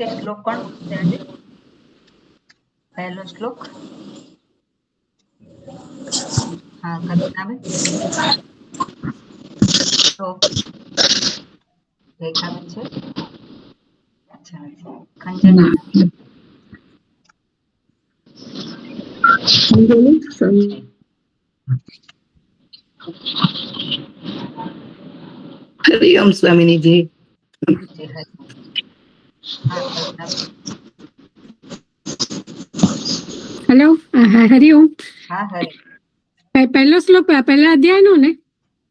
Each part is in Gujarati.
ઓકે, શ્લોક કોણ બોલશે આજે? પહેલો શ્લોક. હા, કલ્પનાબેન. તો રેખાબેન છે? અચ્છા, નથી. ખંજનબેન હરિઓમ સ્વામિનીજી. જી હરિ. હા, કલ્પનાબેન. હેલો, હરિઓમ. હા, હરિ. પહેલો શ્લોક પહેલા અધ્યાય નો ને?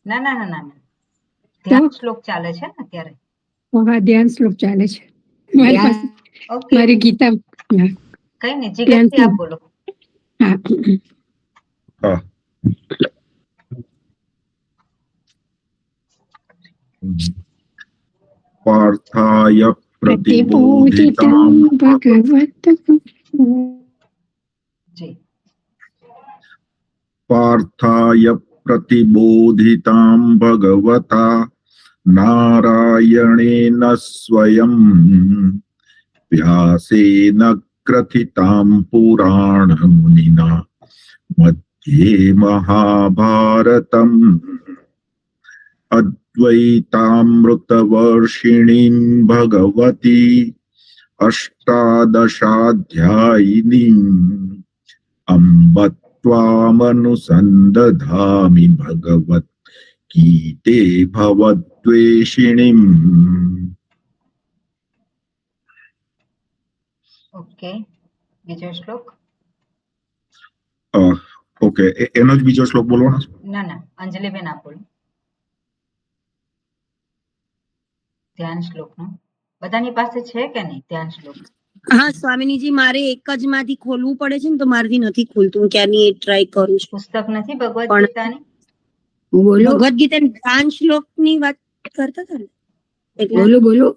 ના ના ના ના ના, ધ્યાન શ્લોક ચાલે છે ને અત્યારે. હા, ધ્યાન શ્લોક ચાલે છે મારી પાસે. ઓકે, મારી ગીતા. કઈ નહીં, જીગતથી આપ બોલો. હા. પાર્થાય પ્રતિબોધિतं ભગવત. જી. પાર્થાય પ્રતિબોધિતાં ભગવતા નારાયણેન સ્વયં વ્યાસેન ગ્રથિતાં પુરાણ મુનિના મધ્યે મહાભારતમ અદ્વૈતામૃતવર્ષિણીં ભગવતી અષ્ટાદશાધ્યાયિનીં અંબ ત્વામનુસંદધામિ ભગવત ગીતે ભવદ્વેષિણીમ. ઓકે, બીજો શ્લોક. ઓકે, એનો જ બીજો શ્લોક બોલવાનો છે? ના ના, અંજલિબેન આપ બોલો. ધ્યાન શ્લોકનો બધાની પાસે છે કે નહીં? ધ્યાન શ્લોક. હા સ્વામિનીજી, મારે એક જ માંથી ખોલવું પડે છે ને, તો મારાથી નથી ખુલતું. હું ક્યારની ટ્રાય કરું છું. પુસ્તક નથી ભગવદ્ ગીતાની? બોલો. ભગવદ્ ગીતા ધ્યાન શ્લોક ની વાત કરતા હતા ને, એટલે બોલો બોલો.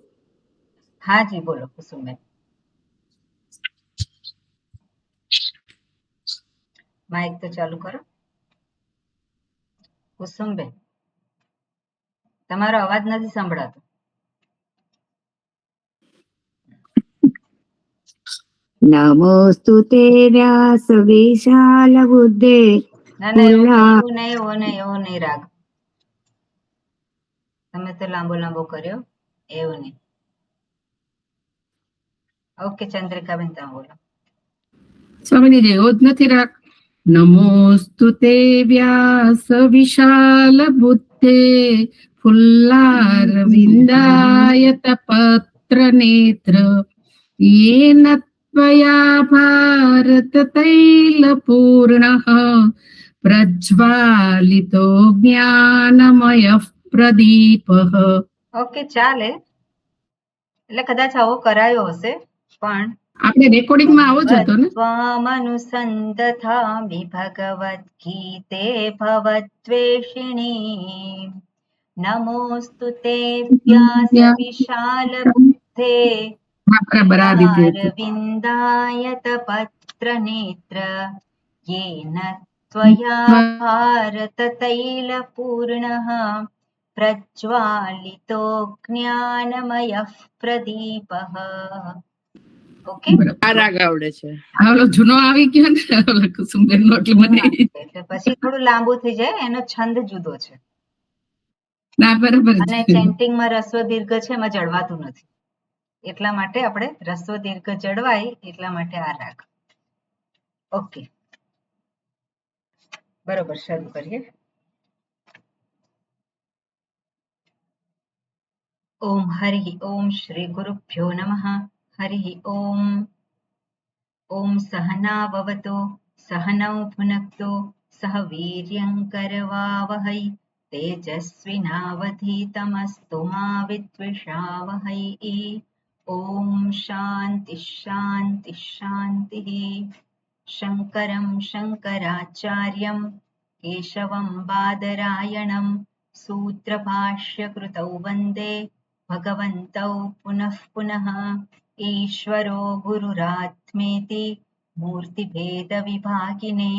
હા જી, બોલો કુસુમબેન. માઇક તો ચાલુ કરો. કુસુમબેન, તમારો અવાજ નથી સંભળાતો. નમોસ્તુતે વ્યાસ વિશાલ બુદ્ધે. ના ના, એવું નહીં રાગ. તમે તો લાંબો લાંબો કર્યો, એવું નહીં. ઓકે, ચંદ્રિકાબેન તમે બોલો. સ્વામિનીજી, એવો જ નથી રાગ. નમોસ્તુતે વ્યાસ વિશાલ બુદ્ધે ફુલ્લાર વિંદાયત પત્ર નેત્ર येन त्वया भारत तैल पूर्णः प्रज्वालितो ज्ञानमयः प्रदीपः. ઓકે, ચાલે. એટલે કદાચ આવો કરાયો હશે, પણ આપણે રેકોર્ડિંગમાં આવો જ હતો ને. ત્વામનુસંદધામિ ભગવદ્ ગીતે ભવદ્વેષિણી નમોસ્તુ તે વ્યાસ વિશાલ બુદ્ધે વિંદાયત પત્ર નેત્ર येन त्वया भारत तैल पूर्णः प्रज्वालितो ज्ञानमयः प्रदीपः. ઓકે, આ રાગ આવડે છે. ઓલો જૂનો આવી ગયો ને, ઓલો કુસુમબેન નો, એટલે મને એટલે પછી થોડું લાંબુ થઈ જાય. એનો છંદ જુદો છે ના બરાબર. અને ચેન્ટિંગમાં રસ્વ દીર્ઘ છે, એમાં જળવાતું નથી. એટલા માટે આપણે રસ્વ દીર્ઘ જળવાય એટલા માટે આ રાગ. ઓકે, બરોબર, શરૂ કરીએ. ઓમ હરિ ઓમ શ્રી ગુરુભ્યો નમઃ. હરિ ઓમ. ઓમ સહના ભવતો સહનૌ ભુનક્તો સહ વીર્યં કરવાવહૈ તેજસ્વિનાવધીતમસ્તુ મા વિદ્વિષાવહૈ. ઓમ શાંતિ શાંતિ શાંતિ. શંકરં શંકરાચાર્યં કેશવં બાદરાયણં सूत्रभाष्यकृतौ वन्दे भगवन्तौ पुनः पुनः. ईश्वरो गुरुरात्मेति मूर्तिभेदविभागिने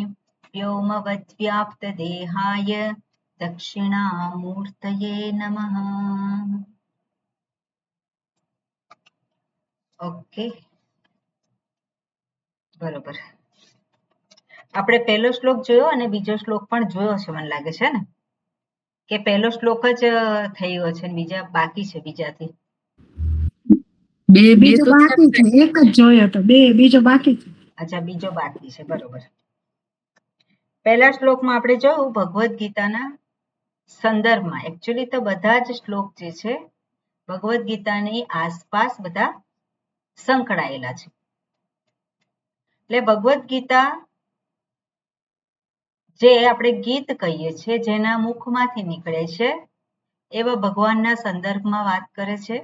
व्योमवद्व्याप्तदेहाय दक्षिणामूर्तये नमः. ઓકે, બરોબર. આપણે પહેલો શ્લોક જોયો અને બીજો શ્લોક પણ જોયો છે, મને લાગે છે ને કે પહેલો શ્લોક જ થઈ ગયો છે, બીજા બાકી છે બીજાથી. બે બીજો તો બાકી છે, એક જ જોયો તો બીજો બાકી છે. અચ્છા, બીજો બાકી છે, બરોબર. પહેલા શ્લોકમાં આપણે જોયું ભગવદ્ ગીતાના સંદર્ભમાં. એકચ્યુઅલી તો બધા જ શ્લોક જે છે ભગવદ્ ગીતાની આસપાસ બધા સંકળાયેલા છે. એટલે ભગવદ્ ગીતા જે આપણે ગીત કહીએ છીએ, જેના મુખમાંથી નીકળે છે, એવા ભગવાનના સંદર્ભમાં વાત કરે છે,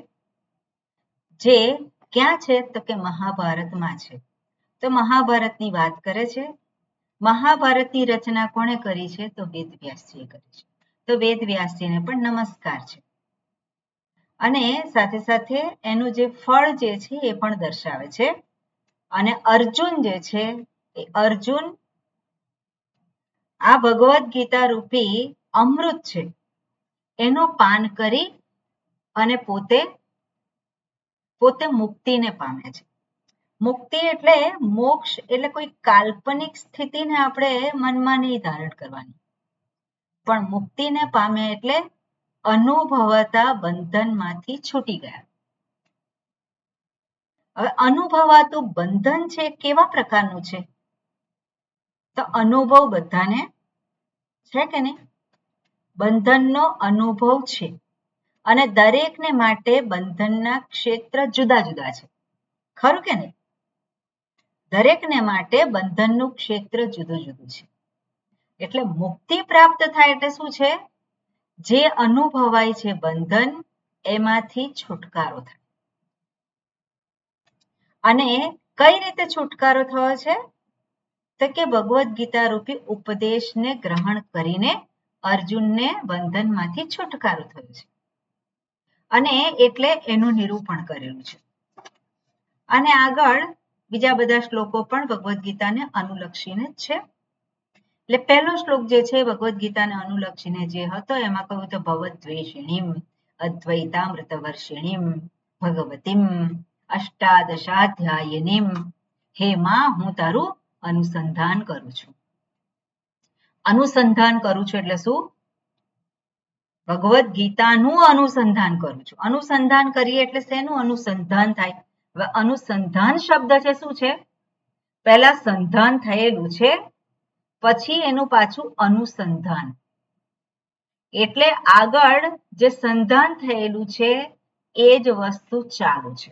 જે ક્યાં છે તો કે મહાભારતમાં છે. તો મહાભારતની વાત કરે છે. મહાભારતની રચના કોણે કરી છે તો વેદવ્યાસજીએ કરી છે. તો વેદવ્યાસજીને પણ નમસ્કાર છે. અને સાથે સાથે એનું જે ફળ જે છે એ પણ દર્શાવે છે. અને અર્જુન જે છે એ અર્જુન આ ભગવદ્ ગીતા રૂપી અમૃત છે એનું પાન કરી અને પોતે મુક્તિને પામે છે. મુક્તિ એટલે મોક્ષ, એટલે કોઈ કાલ્પનિક સ્થિતિને આપણે મનમાં નહીં ધારણ કરવાની, પણ મુક્તિને પામે એટલે અનુભવાતા બંધનમાંથી છૂટી ગયા. હવે અનુભવાતું બંધન છે કેવા પ્રકારનું છે તો અનુભવ બધાને છે કે નહીં? બંધનનો અનુભવ છે અને દરેકને માટે બંધનના ક્ષેત્ર જુદા જુદા છે, ખરું કે નહીં? દરેકને માટે બંધનનું ક્ષેત્ર જુદું જુદું છે. એટલે મુક્તિ પ્રાપ્ત થાય એટલે શું છે? જે અનુભવાય છે બંધન, એમાંથી છુટકારો થાય. અને કઈ રીતે છુટકારો થયો છે તો કે ભગવદ્ ગીતા રૂપી ઉપદેશને ગ્રહણ કરીને અર્જુનને બંધનમાંથી છુટકારો થયો છે. અને એટલે એનું નિરૂપણ કરેલું છે. અને આગળ બીજા બધા શ્લોકો પણ ભગવદ્ ગીતાને અનુલક્ષીને જ છે. એટલે પહેલો શ્લોક જે છે ભગવદ્ ગીતાને અનુલક્ષીને જે હતો એમાં કહ્યું તો ભવદ્વેષિણીમ અદ્વૈતામૃત વર્ષિણીમ ભગવતીમ અષ્ટાદશાધ્યાયિનીમ, હે માં હું તારું અનુસંધાન કરું છું. અનુસંધાન કરું છું એટલે શું? ભગવદ્ ગીતાનું અનુસંધાન કરું છું. અનુસંધાન કરીએ એટલે શેનું અનુસંધાન થાય? હવે અનુસંધાન શબ્દ છે શું છે? પહેલા સંધાન થયેલું છે, પછી એનું પાછું અનુસંધાન, એટલે આગળ જે સંધાન થયેલું છે એ જ વસ્તુ ચાલુ છે.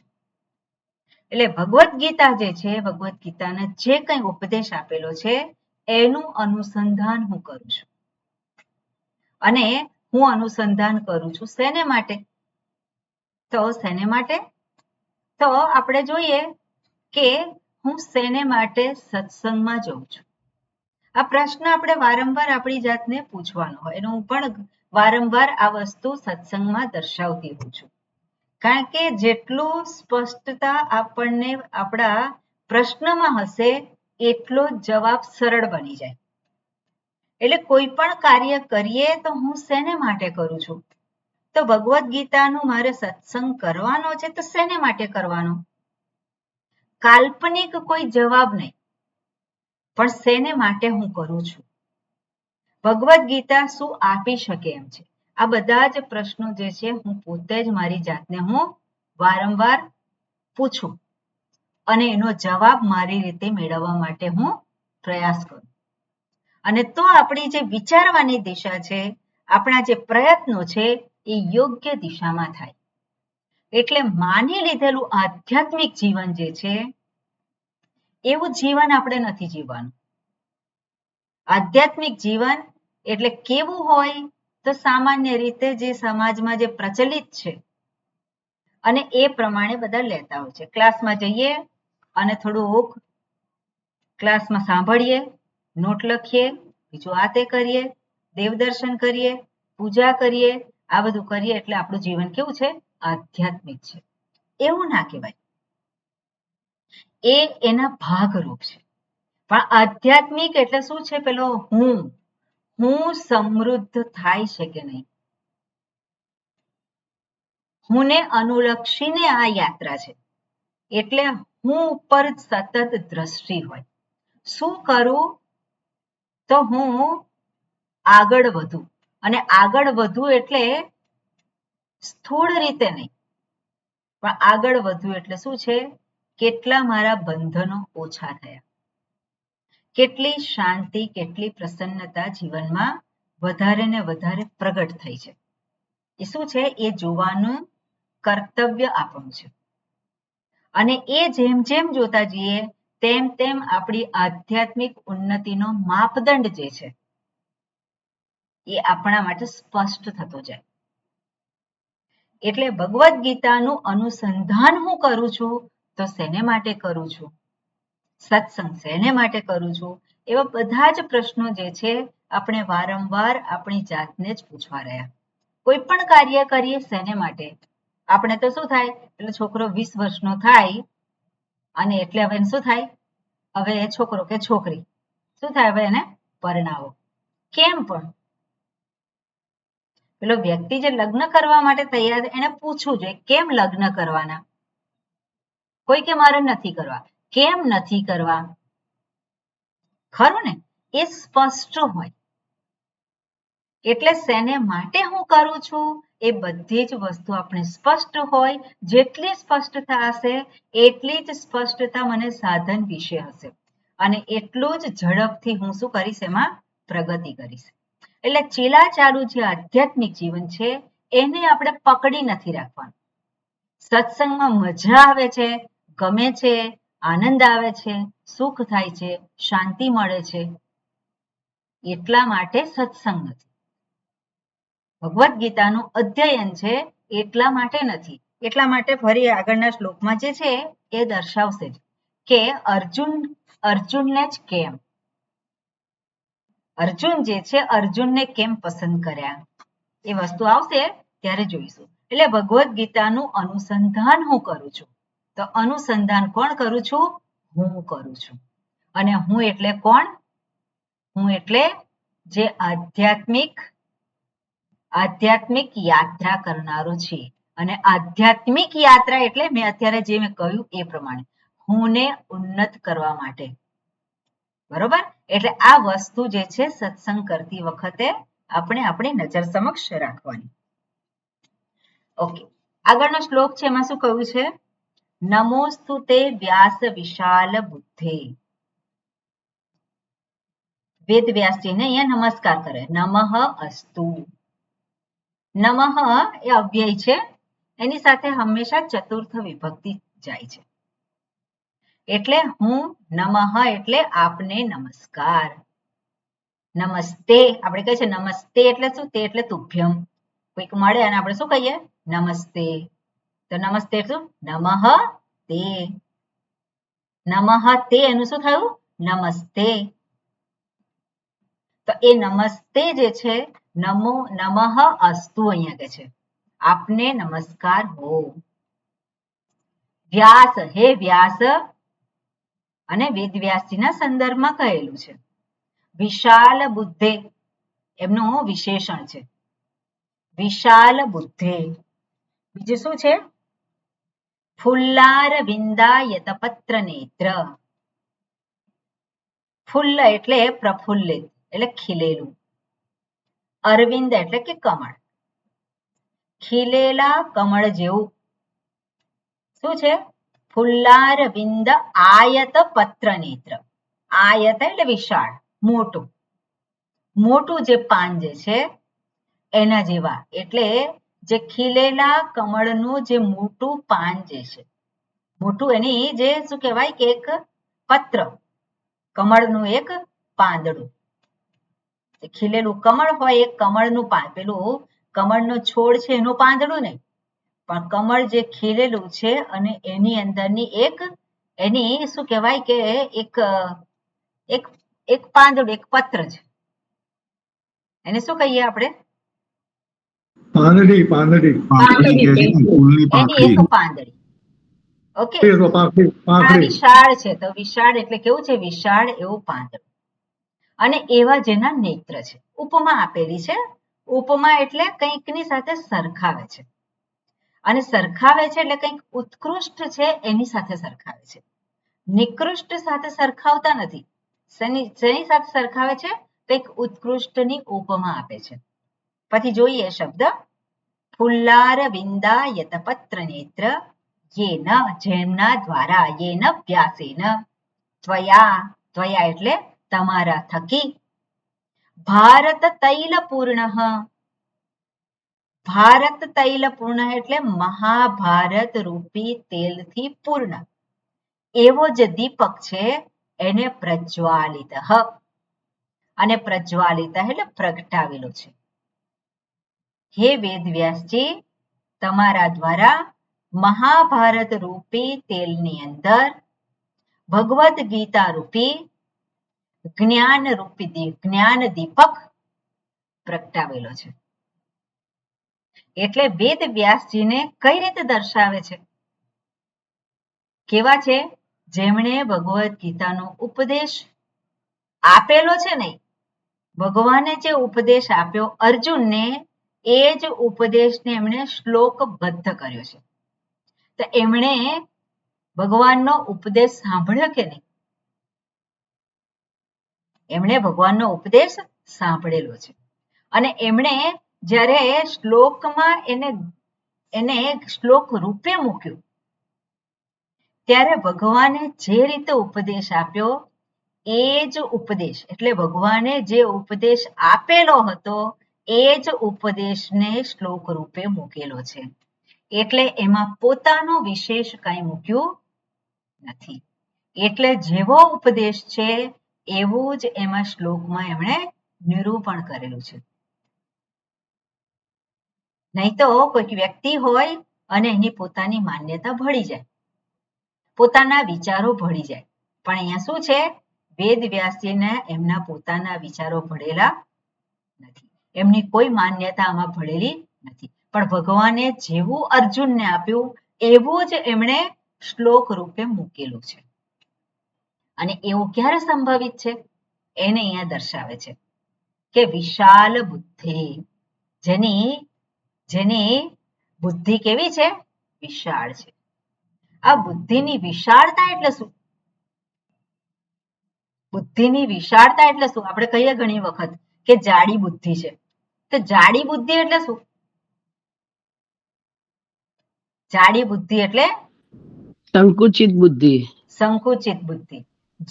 એટલે ભગવદ્ ગીતા જે છે, ભગવદ્ ગીતાને જે કંઈ ઉપદેશ આપેલો છે એનું અનુસંધાન હું કરું છું. અને હું અનુસંધાન કરું છું શેને માટે? તો શેને માટે? તો આપણે જોઈએ કે હું શેને માટે સત્સંગમાં જઉં છું. આ પ્રશ્ન આપણે વારંવાર આપણી જાતને પૂછવાનો હોય, અને હું પણ વારંવાર આ વસ્તુ સત્સંગમાં દર્શાવતી હોઉં છું. કારણ કે જેટલું સ્પષ્ટતા આપણને આપણા પ્રશ્નમાં હશે એટલો જવાબ સરળ બની જાય. એટલે કોઈ પણ કાર્ય કરીએ તો હું શેને માટે કરું છું? તો ભગવદ્ ગીતાનું મારે સત્સંગ કરવાનો છે તો શેને માટે કરવાનો? કાલ્પનિક કોઈ જવાબ નહીં, પણ શેને માટે હું કરું છું? ભગવદ્ ગીતા શું આપી શકે એમ છે? આ બધા જ પ્રશ્નો જે છે હું પોતે જ મારી જાતને હું વારંવાર પૂછું અને એનો જવાબ મારી રીતે મેળવવા માટે હું પ્રયાસ કરું. અને તો આપણી જે વિચારવાની દિશા છે, આપણા જે પ્રયત્નો છે એ યોગ્ય દિશામાં થાય. એટલે માની લીધેલું આધ્યાત્મિક જીવન જે છે એવું જીવન આપણે નથી જીવવાનું. આધ્યાત્મિક જીવન એટલે કેવું હોય તો સામાન્ય રીતે જે સમાજમાં જે પ્રચલિત છે અને એ પ્રમાણે બધા લેતા હોય છે. ક્લાસમાં જઈએ અને થોડુંક ક્લાસમાં સાંભળીએ, નોટ લખીએ, બીજું આ તે કરીએ, દેવદર્શન કરીએ, પૂજા કરીએ, આ બધું કરીએ એટલે આપણું જીવન કેવું છે? આધ્યાત્મિક છે. એવું ના કહેવાય. એ એના ભાગરૂપ છે. પણ આધ્યાત્મિક એટલે શું છે? પેલો હું સમૃદ્ધ થાય છે કે નહીં? હુંને અનુલક્ષીને આ યાત્રા છે. એટલે હું ઉપર સતત દ્રષ્ટિ હોય. શું કરું? તો હું આગળ વધું. અને આગળ વધું એટલે સ્થૂળ રીતે નહીં, પણ આગળ વધવું એટલે શું છે? કેટલા મારા બંધનો ઓછા થયા, કેટલી શાંતિ, કેટલી પ્રસન્નતા જીવનમાં વધારે ને વધારે પ્રગટ થઈ છે. એ શું છે? એ જોવાનું કર્તવ્ય આપણું છે. અને એ જેમ જેમ જોતા જઈએ તેમ તેમ આપણી આધ્યાત્મિક ઉન્નતિનો માપદંડ જે છે એ આપણા માટે સ્પષ્ટ થતો જાય. એટલે ભગવદ્ ગીતાનું અનુસંધાન હું કરું છું તો શેને માટે કરું છું? સત્સંગ શેને માટે કરું છું? એવા બધા જ પ્રશ્નો જે છે આપણે વારંવાર આપણી જાતને જ પૂછવા રહ્યા. કોઈ પણ કાર્ય કરીએ શેને માટે? આપણે તો શું થાય, એટલે છોકરો 20 વર્ષનો થાય અને એટલે હવે શું થાય, હવે એ છોકરો કે છોકરી શું થાય, હવે એને પરણાવો. કેમ? પણ પેલો વ્યક્તિ જે લગ્ન કરવા માટે તૈયાર, એને પૂછવું જોઈએ કેમ લગ્ન કરવાના? કોઈ કે મારે નથી કરવા. કેમ નથી કરવા? ખરું ને? એ સ્પષ્ટ હોય. એટલે શેને માટે હું કરું છું એ બધી જ વસ્તુ આપણે સ્પષ્ટ હોય. જેટલી સ્પષ્ટતા હશે એટલી જ સ્પષ્ટતા મને સાધન વિશે હશે, અને એટલું જ ઝડપથી હું શું કરીશ? એમાં પ્રગતિ કરીશ. એટલે ચીલાચાલુ જે આધ્યાત્મિક જીવન છે એને આપણે પકડી નથી રાખવાનું. સત્સંગમાં મજા આવે છે, ગમે છે, આનંદ આવે છે, સુખ થાય છે, શાંતિ મળે છે, એટલા માટે સત્સંગ નથી. ભગવદ્ ગીતાનું અધ્યયન છે એટલા માટે નથી. એટલા માટે ફરી આગળના શ્લોકમાં જે છે એ દર્શાવશે કે અર્જુનને જ કેમ, અર્જુન જે છે અર્જુનને કેમ પસંદ કર્યા, એ વસ્તુ આવશે ત્યારે જોઈશું. એટલે ભગવદ્ ગીતાનું અનુસંધાન હું કરું છું. તો અનુસંધાન કોણ કરું છું? હું કરું છું. અને હું એટલે કોણ? હું એટલે જે આધ્યાત્મિક યાત્રા કરનારો છે. અને આધ્યાત્મિક યાત્રા એટલે મેં અત્યારે જે મેં કહ્યું એ પ્રમાણે હુંને ઉન્નત કરવા માટે. બરોબર? એટલે આ વસ્તુ જે છે સત્સંગ કરતી વખતે આપણે આપણી નજર સમક્ષ રાખવાની. ઓકે, આગળનો શ્લોક છે એમાં શું કહ્યું છે? નમોસ્તુ તે વ્યાસ વિશાલ બુદ્ધે. વેદ વ્યાસજીને અહીંયા નમસ્કાર કરે. નમઃ અસ્તુ. નમઃ એ અવ્યય છે, એની સાથે હંમેશા ચતુર્થ વિભક્તિ જાય છે. એટલે હું નમઃ એટલે આપને નમસ્કાર. નમસ્તે આપણે કહે છે નમસ્તે એટલે શું? તે એટલે તુભ્યમ. કોઈક મળે અને આપણે શું કહીએ? નમસ્તે. તો નમસ્તે શું? નમઃ તે. નમઃ તે એનું શું થયું? નમસ્તે. તો એ નમસ્તે જે છે નમઃ અસ્તુ અહીંયા કે છે આપને નમસ્કાર હો. વ્યાસ, હે વ્યાસ, અને વેદવ્યાસજીના સંદર્ભમાં કહેલું છે. વિશાલ બુદ્ધે એમનું વિશેષણ છે. વિશાલ બુદ્ધે. બીજું શું છે? ફુલ્લાર વિંદાયત પત્ર નેત્ર. ફુલ્લ એટલે પ્રફુલ્લિત એટલે ખીલેલું. અરવિંદ એટલે કે કમળ. ખીલેલા કમળ જેવું. શું છે? ફુલ્લાર વિંદ આયત પત્ર નેત્ર. આયત એટલે વિશાળ, મોટું. મોટું જે પાન જે છે એના જેવા. એટલે જે ખીલેલા કમળનું જે મોટું પાન જે છે, મોટું એની જે શું કહેવાય કે એક પત્ર, કમળનું એક પાંદડું. ખીલેલું કમળ હોય એ કમળનું પાન, પેલું કમળનો છોડ છે એનું પાંદડું નહીં, પણ કમળ જે ખીલેલું છે અને એની અંદરની એક એની શું કહેવાય કે એક પાંદડું, એક પત્ર છે. એને શું કહીએ આપણે? પાંદડી. એની એક પાંદડી. ઓકે, આ વિશાળ છે. તો વિશાળ એટલે કેવું છે? વિશાળ એવું પાંદડું. અને એવા જેના નેત્ર છે. ઉપમા આપેલી છે. ઉપમા એટલે કંઈકની સાથે સરખાવે છે. અને સરખાવે છે એટલે કંઈક ઉત્કૃષ્ટ છે એની સાથે સરખાવે છે, નિકૃષ્ટ સાથે સરખાવતા નથી. શેની સાથે સરખાવે છે? કંઈક ઉત્કૃષ્ટની ઉપમા આપે છે. પછી જોઈએ શબ્દ ફુલ્લાર વિંદાયત પત્ર નેત્ર યેન, જેમના દ્વારા, યેન વ્યાસેન, ત્વયા એટલે તમારા થકી, ભારત તૈલ પૂર્ણ, ભારત તૈલ પૂર્ણ એટલે મહાભારત રૂપી તેલથી પૂર્ણ એવો જે દીપક છે એને પ્રજ્વાલિત, અને પ્રજ્વાલિત એટલે પ્રગટાવેલો છે. હે વેદવ્યાસજી, તમારા દ્વારા મહાભારત રૂપી તેલની અંદર ભગવદ ગીતા રૂપી જ્ઞાન દીપક પ્રગટાવેલો છે. એટલે વેદ વ્યાસજીને કઈ રીતે દર્શાવે છે? કેવા છે? જેમણે ભગવદ ગીતાનો ઉપદેશ આપેલો છે ને, ભગવાને જે ઉપદેશ આપ્યો અર્જુનને, એ જ ઉપદેશને એમણે શ્લોકબદ્ધ કર્યો છે. તો એમણે ભગવાનનો ઉપદેશ સાંભળ્યો કે નહીં? એમણે ભગવાનનો ઉપદેશ સાંભળેલો છે. અને એમણે જ્યારે શ્લોકમાં એને શ્લોક રૂપે મૂક્યું, ત્યારે ભગવાને જે રીતે ઉપદેશ આપ્યો એ જ ઉપદેશ, એટલે ભગવાને જે ઉપદેશ આપેલો હતો એ જ ઉપદેશને શ્લોક રૂપે મૂકેલો છે. એટલે એમાં પોતાનું વિશેષ કંઈ મૂક્યું નથી. એટલે જેવો ઉપદેશ છે એવું જ એમાં શ્લોકમાં એમણે નિરૂપણ કરેલું છે. નહીં તો કોઈક વ્યક્તિ હોય અને એની પોતાની માન્યતા ભળી જાય, પોતાના વિચારો ભળી જાય. પણ અહીંયા શું છે? વેદ વ્યાસજીને એમના પોતાના વિચારો ભળેલા નથી, એમની કોઈ માન્યતા આમાં ભળેલી નથી. પણ ભગવાને જેવું અર્જુનને આપ્યું એવું જ એમણે શ્લોક રૂપે મૂકેલું છે. અને એવું ક્યારે સંભવિત છે? એને અહીંયા દર્શાવે છે કે વિશાલ બુદ્ધિ, જેની બુદ્ધિ કેવી છે? વિશાળ છે. આ બુદ્ધિની વિશાળતા એટલે શું? બુદ્ધિની વિશાળતા એટલે શું? આપણે કહીએ ઘણી વખત કે જાડી બુદ્ધિ છે. તો જાડી બુદ્ધિ એટલે શું? જાડી બુદ્ધિ એટલે સંકુચિત બુદ્ધિ. સંકુચિત બુદ્ધિ.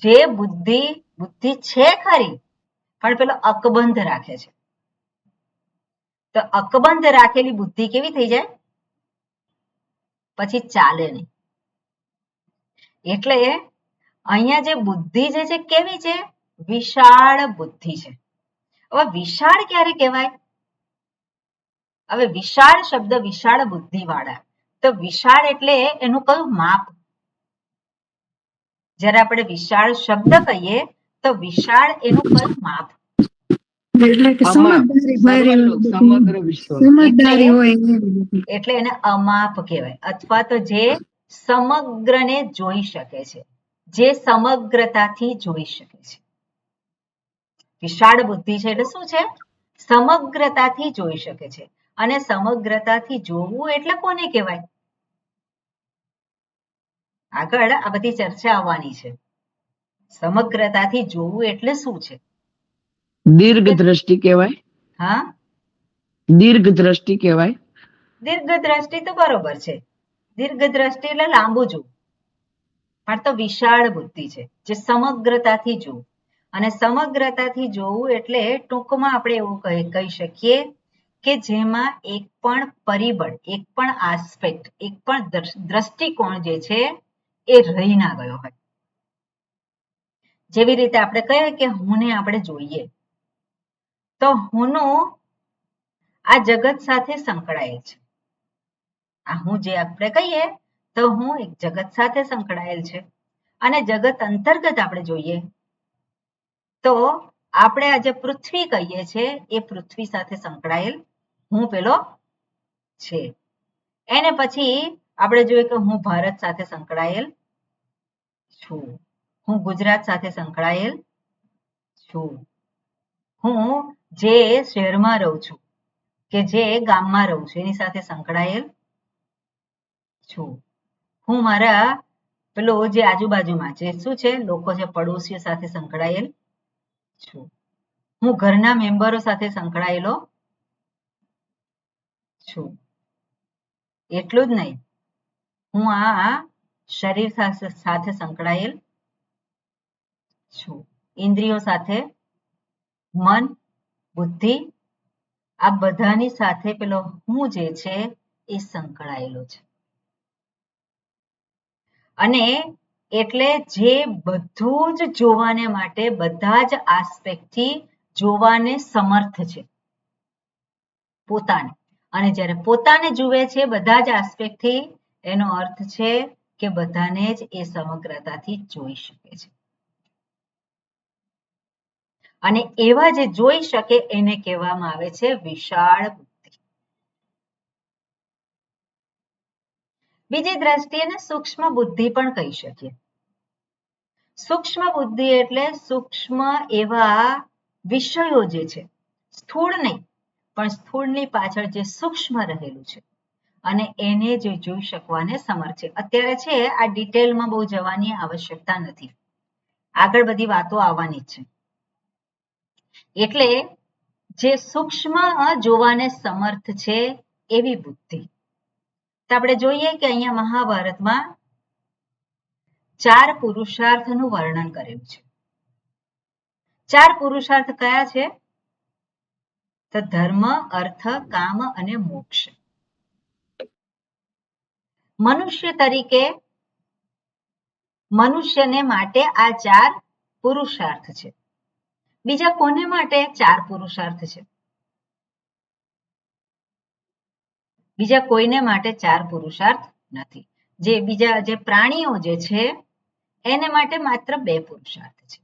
જે બુદ્ધિ છે ખરી, પણ પેલો અકબંધ રાખે છે. તો અકબંધ રાખેલી બુદ્ધિ કેવી થઈ જાય? પછી ચાલે નહીં. એટલે અહીંયા જે બુદ્ધિ છે કેવી છે? વિશાળ બુદ્ધિ છે. હવે વિશાળ ક્યારે કહેવાય? હવે વિશાળ શબ્દ, વિશાળ બુદ્ધિ વાળા, તો વિશાળ એટલે એનું કયું માપ? જ્યારે આપણે વિશાળ શબ્દ કહીએ તો વિશાળ એનું કયું માપ? એટલે કે સમગ્ર વિશ્વ. સમજદારી હોય એવી બુદ્ધિ. એટલે એને અમાપ કહેવાય, અથવા તો જે સમગ્રને જોઈ શકે છે, જે સમગ્રતાથી જોઈ શકે છે. વિશાળ બુદ્ધિ છે એટલે શું છે? સમગ્રતાથી જોઈ શકે છે. અને સમગ્રતાથી જોવું એટલે કોને કહેવાય? આગળ આ બધી ચર્ચા આવવાની છે. સમગ્રતાથી જોવું એટલે શું છે? દીર્ઘ દ્રષ્ટિ કહેવાય. હા, દીર્ઘ દ્રષ્ટિ કહેવાય. દીર્ઘ દ્રષ્ટિ તો બરોબર છે. દીર્ઘ દ્રષ્ટિ એટલે લાંબુ જોવું. પણ તો વિશાળ બુદ્ધિ છે જે સમગ્રતાથી જોવું. અને સમગ્રતાથી જોવું એટલે ટૂંકમાં આપણે એવું કહી શકીએ કે જેમાં એક પણ પરિબળ, એક પણ આસ્પેક્ટ, એક પણ દ્રષ્ટિકોણ જે છે એ રહી ના ગયો હોય. જેવી રીતે આપણે કહીએ કે હુંને આપણે જોઈએ તો હુંનું આ જગત સાથે સંકળાયેલ છે. આ હું જે આપણે કહીએ તો હું એક જગત સાથે સંકળાયેલ છે. અને જગત અંતર્ગત આપણે જોઈએ તો આપણે આજે પૃથ્વી કહીએ છીએ એ પૃથ્વી સાથે સંકળાયેલ હું પેલો છે. એને પછી આપણે જોઈએ કે હું ભારત સાથે સંકળાયેલ છું, હું ગુજરાત સાથે સંકળાયેલ છું, હું જે શહેરમાં રહું છું કે જે ગામમાં રહું છું એની સાથે સંકળાયેલ છું. હું મારા પેલો જે આજુબાજુમાં જે શું છે લોકો છે પડોશીઓ સાથે સંકળાયેલ છું. હું ઘરના મેમ્બરો સાથે સંકળાયેલો છું. એટલું જ નહીં, હું આ શરીર સાથે સંકળાયેલ છું. ઇન્દ્રિયો સાથે, મન, બુદ્ધિ, આ બધાની સાથે પેલો હું જે છે એ સંકળાયેલો છે. અને એટલે જે બધું જ જોવાને માટે બધા જ આસ્પેક્ટથી જોવાને સમર્થ છે પોતાને. અને જ્યારે પોતાને જુએ છે બધા જ આસ્પેક્ટથી, એનો અર્થ છે કે બધાને જ એ સમગ્રતાથી જોઈ શકે છે. અને એવા જે જોઈ શકે એને કહેવામાં આવે છે વિશાળ બુદ્ધિ. બીજી દ્રષ્ટિએ સૂક્ષ્મ બુદ્ધિ પણ કહી શકીએ. સૂક્ષ્મ બુદ્ધિ એટલે સૂક્ષ્મ એવા વિષયો જે છે, સ્થૂળ નહીં પણ સ્થૂળની પાછળ જે સૂક્ષ્મ રહેલું છે અને એને જે જોઈ શકવાને સમર્થ છે. અત્યારે છે આ ડિટેલમાં બહુ જવાની આવશ્યકતા નથી, આગળ બધી વાતો આવવાની જ છે. એટલે જે સૂક્ષ્મ જોવાને સમર્થ છે એવી બુદ્ધિ. તો આપણે જોઈએ કે અહીંયા મહાભારતમાં 4 પુરુષાર્થનું વર્ણન કરેલું છે. 4 પુરુષાર્થ કયા છે? તો ધર્મ, અર્થ, કામ અને મોક્ષ. મનુષ્ય તરીકે મનુષ્યને માટે આ 4 પુરુષાર્થ છે. બીજા કોને માટે 4 પુરુષાર્થ છે? બીજા કોઈને માટે 4 પુરુષાર્થ નથી. જે બીજા જે પ્રાણીઓ જે છે એને માટે માત્ર 2 પુરુષાર્થ છે,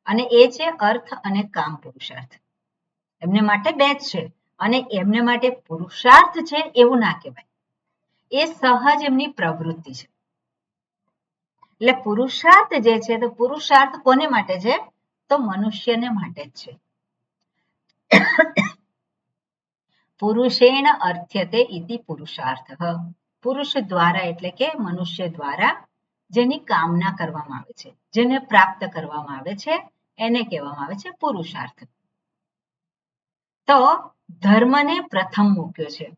અને એ છે અર્થ અને કામ પુરુષાર્થ. એમને માટે 2 જ છે, અને એમને માટે પુરુષાર્થ છે એવું ના કહેવાય, એ સહજ એમની પ્રવૃત્તિ છે. એટલે પુરુષાર્થ જે છે, તો પુરુષાર્થ કોને માટે છે? તો મનુષ્યને માટે જ છે. પુરુષેણ અર્થ્યતે ઇતિ પુરુષાર્થ. પુરુષ દ્વારા એટલે કે મનુષ્ય દ્વારા જેની કામના કરવામાં આવે છે, જેને પ્રાપ્ત કરવામાં આવે છે, એને કહેવામાં આવે છે પુરુષાર્થ. તો ધર્મને પ્રથમ મૂક્યો છે.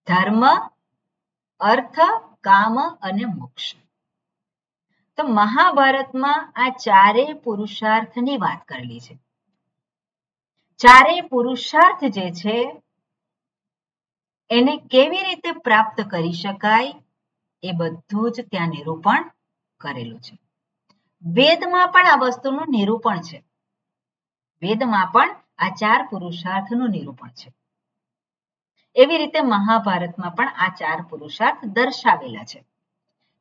ધર્મ, અર્થ, કામ અને મોક્ષ. તો મહાભારતમાં આ 4 પુરુષાર્થની વાત કરેલી છે. 4 પુરુષાર્થ જે છે એને કેવી રીતે પ્રાપ્ત કરી શકાય એ બધું જ ત્યાં નિરૂપણ કરેલું છે. વેદમાં પણ આ વસ્તુનું નિરૂપણ છે. વેદમાં પણ આ 4 પુરુષાર્થનું નિરૂપણ છે. એવી રીતે મહાભારતમાં પણ આ 4 પુરુષાર્થ દર્શાવેલા છે.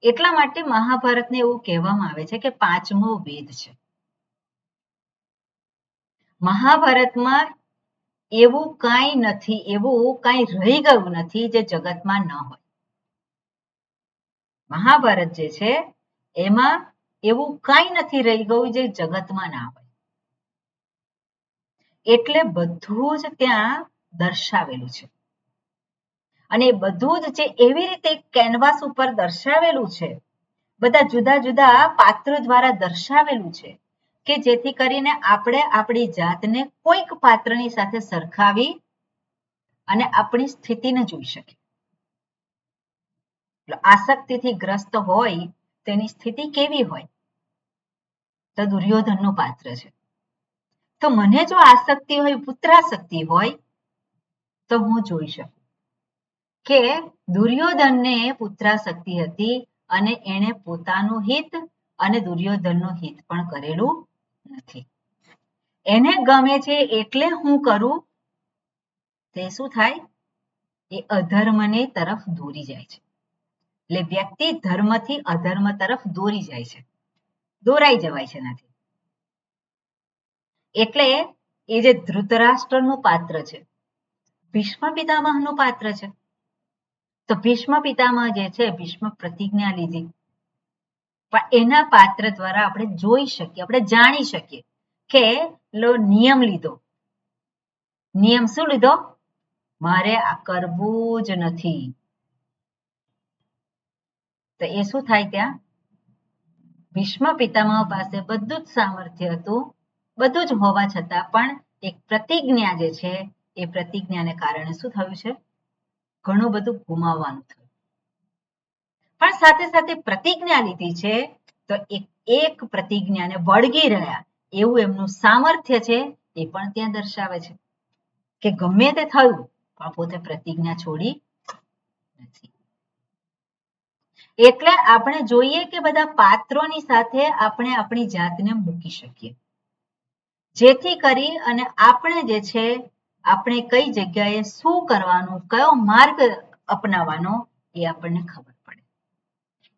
એટલા માટે મહાભારતને એવું કહેવામાં આવે છે કે 5મો વેદ છે. મહાભારતમાં એવું કાંઈ નથી, એવું કાંઈ રહી ગયું નથી જે જગતમાં ન હોય. મહાભારત જે છે એમાં એવું કાંઈ નથી રહી ગયું જે જગતમાં ના હોય. એટલે બધું જ ત્યાં દર્શાવેલું છે. અને બધું જ છે એવી રીતે કેનવાસ ઉપર દર્શાવેલું છે, બધા જુદા જુદા પાત્રો દ્વારા દર્શાવેલું છે કે જેથી કરીને આપણે આપણી જાતને કોઈક પાત્રની સાથે સરખાવી અને આપણી સ્થિતિને જોઈ શકીએ. આસક્તિથી ગ્રસ્ત હોય તેની સ્થિતિ કેવી હોય? તો દુર્યોધનનું પાત્ર છે. તો મને જો આસક્તિ હોય, પુત્રાસક્તિ હોય, તો હું જોઈ શકું કે દુર્યોધનને પુત્રાસક્તિ હતી અને એણે પોતાનું હિત અને દુર્યોધનનું હિત પણ કરેલું નથી. એને ગમે છે એટલે હું કરું, તે શું થાય? એ અધર્મની તરફ દોરી જાય છે. એટલે વ્યક્તિ ધર્મથી અધર્મ તરફ દોરી જાય છે, દોરાઈ જવાય છે નથી. એટલે એ જે ધૃતરાષ્ટ્રનું પાત્ર છે, ભીષ્મ પિતામહનું પાત્ર છે. તો ભીષ્મ પિતામહ જે છે, ભીષ્મ પ્રતિજ્ઞા લીધી, પણ એના પાત્ર દ્વારા આપણે જોઈ શકીએ, આપણે જાણી શકીએ કે નિયમ લીધો. નિયમ શું લીધો? મારે આ કરવું જ નથી. તો એ શું થાય? ત્યાં ભીષ્મ પિતામહ પાસે બધું જ સામર્થ્ય હતું, બધું જ હોવા છતાં પણ એક પ્રતિજ્ઞા જે છે એ પ્રતિજ્ઞાને કારણે શું થયું છે? ઘણું બધું ગુમાવવાનું થયું. પણ સાથે સાથે પ્રતિજ્ઞા લીધી છે તો એક પ્રતિજ્ઞાને વળગી રહ્યા એવું એમનું સામર્થ્ય છે એ પણ ત્યાં દર્શાવે છે કે ગમે તે થયું પણ પોતે પ્રતિજ્ઞા છોડી નથી. એટલે આપણે જોઈએ કે બધા પાત્રોની સાથે આપણે આપણી જાતને મૂકી શકીએ, જેથી કરી અને આપણે જે છે આપણે કઈ જગ્યાએ શું કરવાનું, કયો માર્ગ અપનાવવાનો એ આપણને ખબર પડે.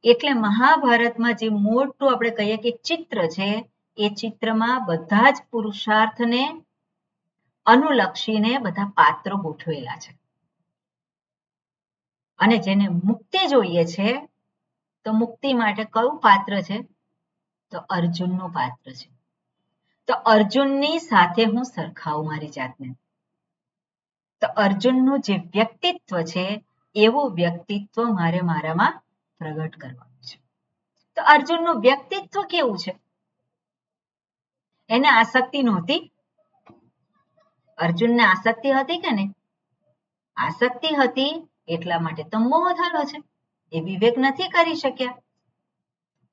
એટલે મહાભારતમાં જે મોટું આપણે કહીએ કે ચિત્ર છે એ ચિત્રમાં બધા જ પુરુષાર્થને અનુલક્ષીને બધા પાત્રો ગોઠવેલા છે. અને જેને મુક્તિ જોઈએ છે તો મુક્તિ માટે કયું પાત્ર છે? તો અર્જુનનું પાત્ર છે. તો અર્જુનની સાથે હું સરખાવું મારી જાતને. તો અર્જુનનું જે વ્યક્તિત્વ છે એવું વ્યક્તિત્વ મારે મારામાં પ્રગટ કરવાનું છે. તો અર્જુનનું વ્યક્તિત્વ કેવું છે? એને આસક્તિ નહોતી? અર્જુનને આસક્તિ હતી કે નહીં? આસક્તિ હતી એટલા માટે તો મોહ થયો છે. એ વિવેક નથી કરી શક્યા.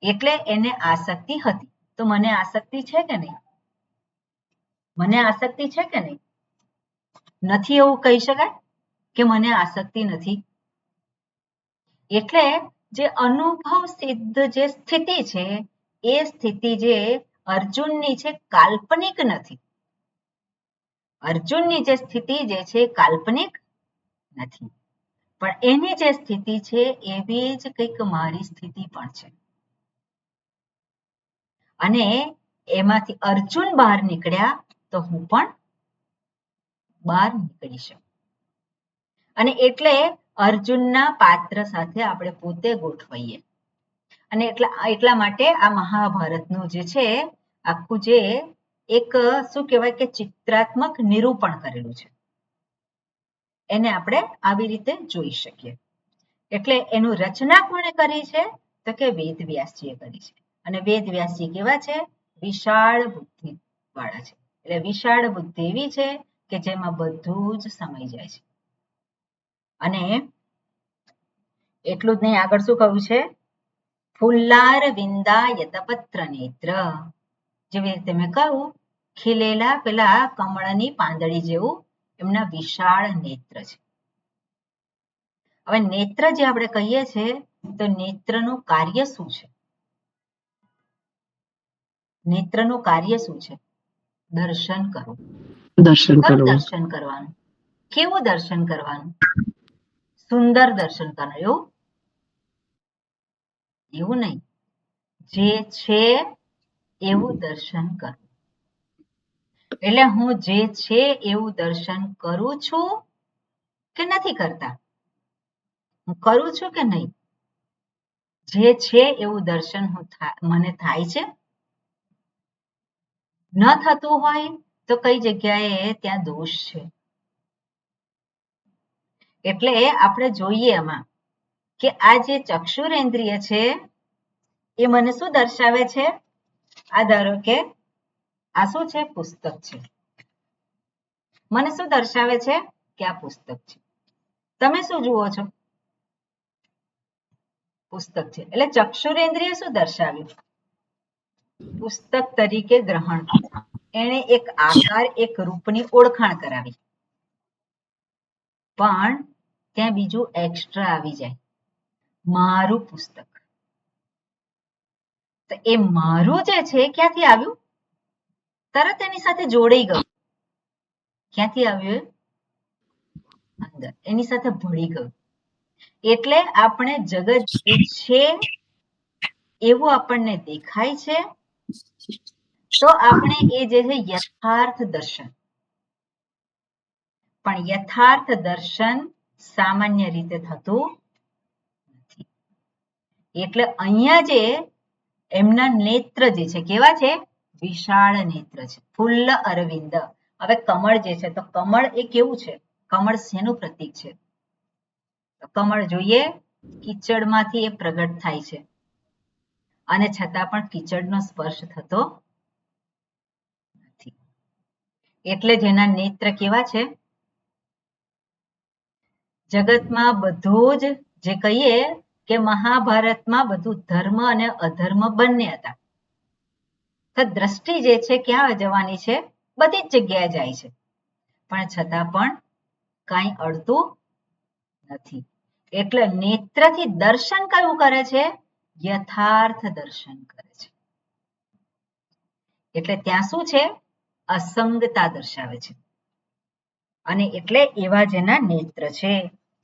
એટલે એને આસક્તિ હતી. તો મને આસક્તિ છે કે નહીં? મને આસક્તિ છે કે નહીં? નથી એવું કહી શકાય કે મને આસક્તિ નથી. એટલે જે અનુભવ સિદ્ધ જે સ્થિતિ છે એ સ્થિતિ જે અર્જુનની છે કાલ્પનિક નથી. અર્જુનની જે સ્થિતિ જે છે કાલ્પનિક નથી, પણ એની જે સ્થિતિ છે એવી જ કંઈક મારી સ્થિતિ પણ છે. અને એમાંથી અર્જુન બહાર નીકળ્યા તો હું પણ બહાર નીકળી શકું. અને એટલે અર્જુનના પાત્ર સાથે આપણે પોતે ગોઠવાઈએ. અને એટલા માટે આ મહાભારતનું જે છે આખું જે એક શું કહેવાય કે ચિત્રાત્મક નિરૂપણ કરેલું છે એને આપણે આવી રીતે જોઈ શકીએ. એટલે એનું રચના કોણે કરી છે? તો કે વેદવ્યાસજીએ કરી છે. અને વેદવ્યાસજી કેવા છે? વિશાળ બુદ્ધિ વાળા છે. એટલે વિશાળ બુદ્ધિ એવી છે કે જેમાં બધું જ સમાઈ જાય છે. અને એટલું જ નહીં, આગળ શું કહ્યું છે? ફુલ્લાર વિંદા યતપત્ર નેત્ર, જેવી રીતે મેં કહ્યું ખીલેલા પેલા કમળની પાંદડી જેવું એમના વિશાળ નેત્ર છે. હવે નેત્ર જે આપણે કહીએ છીએ તો નેત્રનું કાર્ય શું છે? નેત્રનું કાર્ય શું છે? દર્શન કરવું. દર્શન કરવું. દર્શન કરવાનું. કેવું દર્શન કરવાનું? સુંદર દર્શન કરવાનું. એવું નહીં, જે છે એવું દર્શન કરવું. એટલે હું જે છે એવું દર્શન કરું છું કે નથી કરતા? હું કરું છું કે નહીં? જે છે એવું દર્શન મને થાય છે? ન થતું હોય તો કઈ જગ્યાએ ત્યાં દોષ છે. એટલે આપણે જોઈએ એમાં કે આ જે ચક્ષુરેન્દ્રિય છે એ મને શું દર્શાવે છે? આ ધારો કે આ શું છે? પુસ્તક છે. મને શું દર્શાવે છે? કે આ પુસ્તક છે. તમે શું જુઓ છો? પુસ્તક છે. એટલે ચક્ષુરેન્દ્રિય શું દર્શાવ્યું? પુસ્તક તરીકે ગ્રહણ. એણે એક આકાર, એક રૂપની ઓળખાણ કરાવી. પણ ત્યાં બીજું એક્સ્ટ્રા આવી જાય, મારું પુસ્તક. તો એ મારું જે છે ક્યાંથી આવ્યું? તરત એની સાથે જોડાઈ ગયું. ક્યાંથી આવ્યું? અંદર એની સાથે ભળી ગયું. એટલે આપણે જગત જે છે એવું આપણને દેખાય છે તો આપણે એ જે છે યથાર્થ દર્શન. પણ યથાર્થ દર્શન સામાન્ય રીતે થતું નથી. એટલે અહીંયા જે એમના નેત્ર જે છે કેવા છે? વિશાળ નેત્ર છે. ફુલ્લ અરવિંદ. હવે કમળ જે છે તો કમળ એ કેવું છે? કમળ શેનું પ્રતીક છે? કમળ જોઈએ કીચડમાંથી એ પ્રગટ થાય છે અને છતાં પણ કીચડનો સ્પર્શ થતો નથી. એટલે જ એના નેત્ર કેવા છે? જગતમાં બધું જ જે કહીએ કે મહાભારતમાં બધું ધર્મ અને અધર્મ બંને હતા. તો દ્રષ્ટિ જે છે ક્યાં જવાની છે? બધી જ જગ્યાએ જાય છે, પણ છતાં પણ કાંઈ અડતું નથી. એટલે નેત્રથી દર્શન કયું કરે છે? યથાર્થ દર્શન કરે છે. એટલે ત્યાં શું છે? અસંગતા દર્શાવે છે. અને એટલે એવા જેના નેત્ર છે.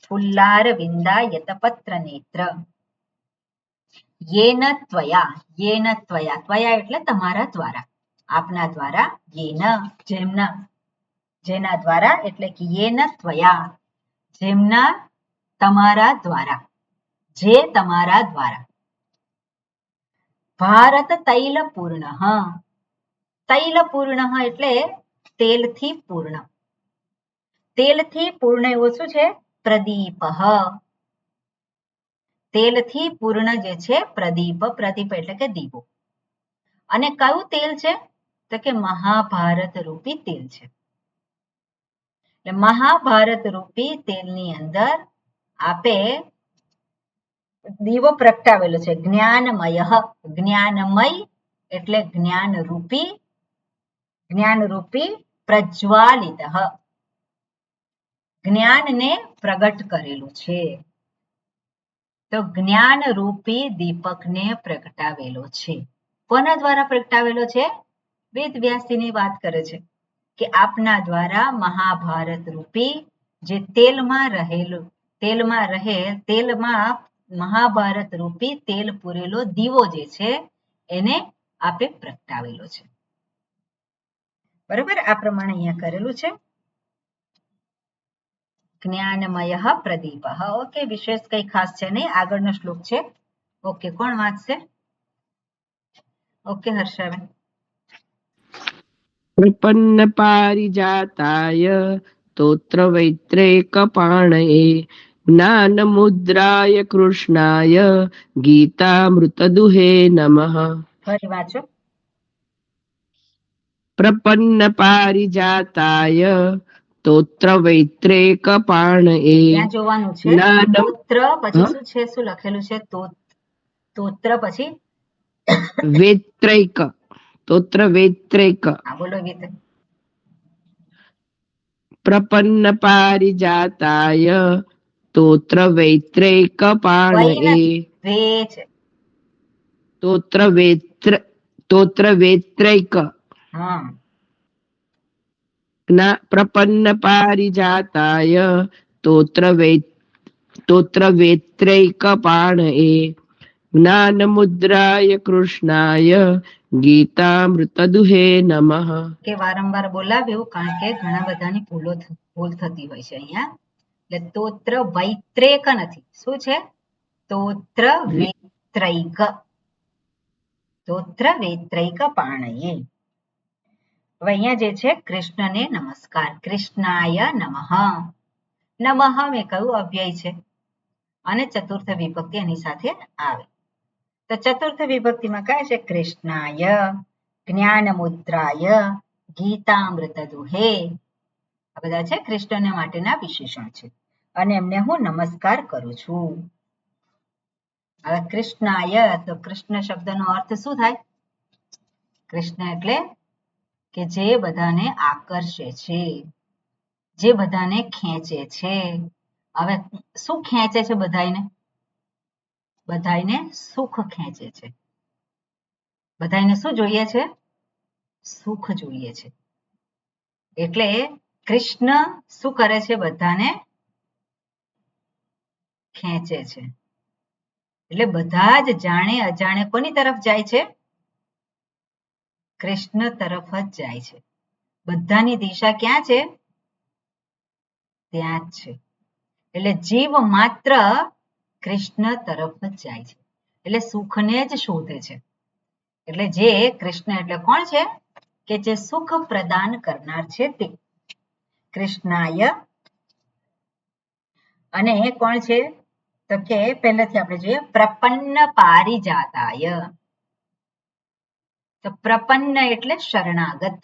ફુલ્લાર વિંદા યતપત્ર નેત્ર યેન ત્વયા, યેન ત્વયા, ત્વયા એટલે તમારા દ્વારા, આપના દ્વારા, યેન જેમના, જેના દ્વારા એટલે કે યેન ત્વયા, જેમના તમારા દ્વારા, જે તમારા દ્વારા. ભારત તૈલ પૂર્ણ, તૈલ પૂર્ણ એટલે તેલથી પૂર્ણ. તેલથી પૂર્ણ એવું શું છે? પ્રદીપ. તેલથી પૂર્ણ જે છે પ્રદીપ, પ્રદીપ એટલે કે દીવો. અને કયું તેલ છે? તો કે મહાભારત રૂપી તેલ છે. એટલે મહાભારત રૂપી તેલની અંદર આપે દીવો પ્રગટાવેલો છે. જ્ઞાનમય, જ્ઞાનમય એટલે જ્ઞાનરૂપી પ્રજ્વાલિત, જ્ઞાનને પ્રગટ કરેલું છે. તો જ્ઞાનરૂપી દીપકને પ્રગટાવેલો છે. કોના દ્વારા પ્રગટાવેલો છે? વેદ વ્યાસજીની વાત કરે છે કે આપના દ્વારા મહાભારત રૂપી જે તેલમાં મહાભારત રૂપી તેલ પૂરેલો દીવો જે છે એને આપે પ્રગટાવેલો છે. બરોબર, આ પ્રમાણે અહીંયા કરેલું છે. જ્ઞાનમય પ્રદીપ. ઓકે, વિશેષ કઈ ખાસ છે નહીં. આગળનો શ્લોક છે. ઓકે, કોણ વાંચશે? ઓકે, હર્ષાબેન. પ્રપન્ન પારિજાતાય તોત્ર વૈત્રેકપાણયે જ્ઞાન મુદ્રાય કૃષ્ણાય ગીતામૃતદુહે નમઃ. ફરી વાંચો. પ્રપન્ન પારિજાતાય તોત્ર વૈત્રેકપાણયે. ત્યાં જોવાનું છે. તોત્ર પછી શું છે? શું લખેલું છે? તોત્ર પછી વેત્રૈક, તોત્ર વેત્રૈક. હા, બોલો ગીત. પ્રપન્ન પારિજાતાય તોત્ર વૈત્રૈકપાણયે. વે છે. તોત્ર વેત્રૈક. હા, પ્રપન્ન પારિજાતાય તોત્ર વેત્રૈકપાણયે જ્ઞાન મુદ્રાય કૃષ્ણાય ગીતામૃતદુહે નમઃ. કે વારંવાર બોલાવ્યું કારણ કે ઘણા બધાની ભૂલ થતી હોય છે અહીંયા. એટલે તોત્ર વૈત્રેક નથી. શું છે? તોત્ર વેત્રૈક. તોત્ર વૈત્રૈક પાણયે. હવે અહીંયા જે છે કૃષ્ણને નમસ્કાર. કૃષ્ણાય નમઃ. નમઃ મેં કહ્યું અવ્યય છે અને ચતુર્થ વિભક્તિ એની સાથે આવે. તો ચતુર્થ વિભક્તિમાં કહે છે કૃષ્ણાય, જ્ઞાન મુદ્રાય, ગીતામૃત દુહે. આ બધા છે કૃષ્ણને માટેના વિશેષણ છે અને એમને હું નમસ્કાર કરું છું. હવે કૃષ્ણાય, તો કૃષ્ણ શબ્દનો અર્થ શું થાય? કૃષ્ણ એટલે કે જે બધાને આકર્ષે છે, જે બધાને ખેંચે છે. હવે શું ખેંચે છે બધાને? બધાને સુખ ખેંચે છે. બધાને શું જોઈએ છે? સુખ જોઈએ છે. એટલે કૃષ્ણ શું કરે છે? બધાને ખેંચે છે. એટલે બધા જ જાણે અજાણે કોની તરફ જાય છે? કૃષ્ણ તરફ જ જાય છે. બધાની દિશા ક્યાં છે? ત્યાં જ છે. એટલે જીવ માત્ર કૃષ્ણ તરફ જ જાય છે. એટલે સુખને જ શોધે છે. એટલે જે કૃષ્ણ એટલે કોણ છે? કે જે સુખ પ્રદાન કરનાર છે તે કૃષ્ણાય. અને કોણ છે? તો કે પહેલેથી આપણે જોઈએ પ્રપન્ન પારિજાતાય. તો પ્રપન્ન એટલે શરણાગત.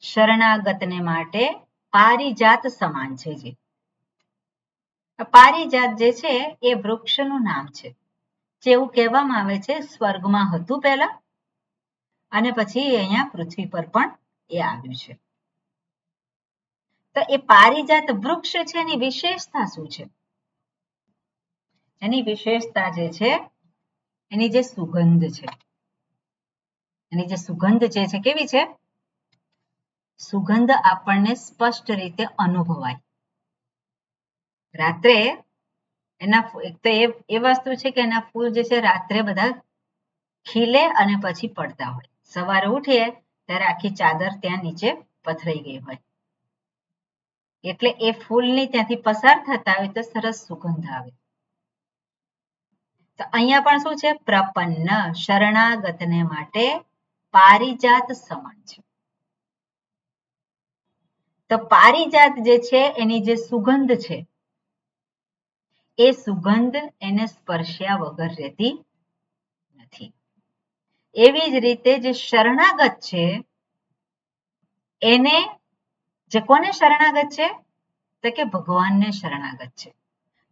શરણાગતને માટે પારિજાત સમાન છે. જે પારિજાત જે છે એ વૃક્ષનું નામ છે. જેવું કહેવામાં આવે છે સ્વર્ગમાં હતું પહેલા અને પછી અહીંયા પૃથ્વી પર પણ એ આવ્યું છે. તો એ પારિજાત વૃક્ષ છે એની વિશેષતા શું છે? એની વિશેષતા જે છે એની જે સુગંધ છે, એની જે સુગંધ જે છે કેવી છે? સુગંધ આપણને સ્પષ્ટ રીતે અનુભવાય. રાત્રે એના એક તો એ વસ્તુ છે કે એના ફૂલ જે છે રાત્રે બધા ખીલે અને પછી પડતા હોય. સવારે ઉઠીએ ત્યારે આખી ચાદર ત્યાં નીચે પથરાઈ ગઈ હોય. એટલે એ ફૂલની ત્યાંથી પસાર થતા હોય તો સરસ સુગંધ આવે. તો અહીંયા પણ શું છે? પ્રપન્ન, શરણાગતને માટે પારિજાત સમાન છે. તો પારિજાત જે છે એની જે સુગંધ છે એ સુગંધ એને સ્પર્શ્યા વગર રહેતી નથી. એવી જ રીતે જે શરણાગત છે એને, જે કોને શરણાગત છે? તો કે ભગવાનને શરણાગત છે.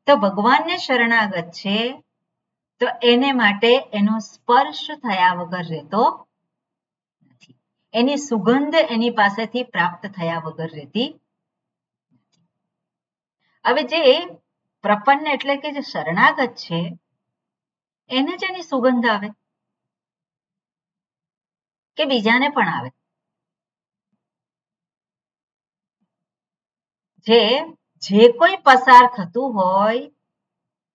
તો ભગવાનને શરણાગત છે તો એને માટે એનો સ્પર્શ થયા વગર રહેતો નથી. એની સુગંધ એની પાસેથી પ્રાપ્ત થયા વગર રહેતી નથી. હવે જે પ્રપન્ન એટલે કે જે શરણાગત છે એને જ એની સુગંધ આવે કે બીજાને પણ આવે? જે કોઈ પસાર થતું હોય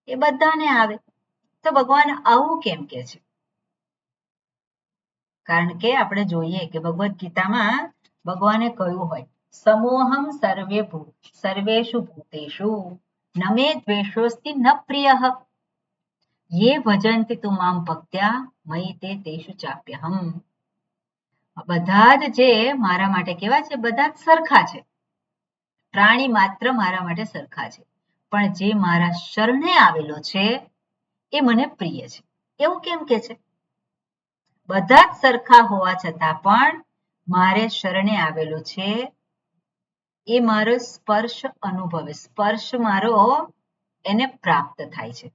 એ બધાને આવે. તો ભગવાન આવું કેમ કે છે? કારણ કે આપણે જોઈએ કે ભગવદ્ ગીતામાં ભગવાને કહ્યું હોય સમોહમ સર્વેષુ ભૂતેષુ ન મે દ્વેષોસ્તિ ન પ્રિયઃ યે ભજન્તિ તુ મામ ભક્ત્યા મયિ તે તેષુ ચાપ્યહમ. બધા જ જે મારા માટે કેવા છે? બધા જ સરખા છે. પ્રાણી માત્ર મારા માટે સરખા છે, પણ જે મારા શરણે આવેલો છે એ મને પ્રિય છે. એવું કેમ કે છે? બધા જ સરખા હોવા છતાં પણ મારે શરણે આવેલો છે એ મારો સ્પર્શ અનુભવે, સ્પર્શ મારો એને પ્રાપ્ત થાય છે.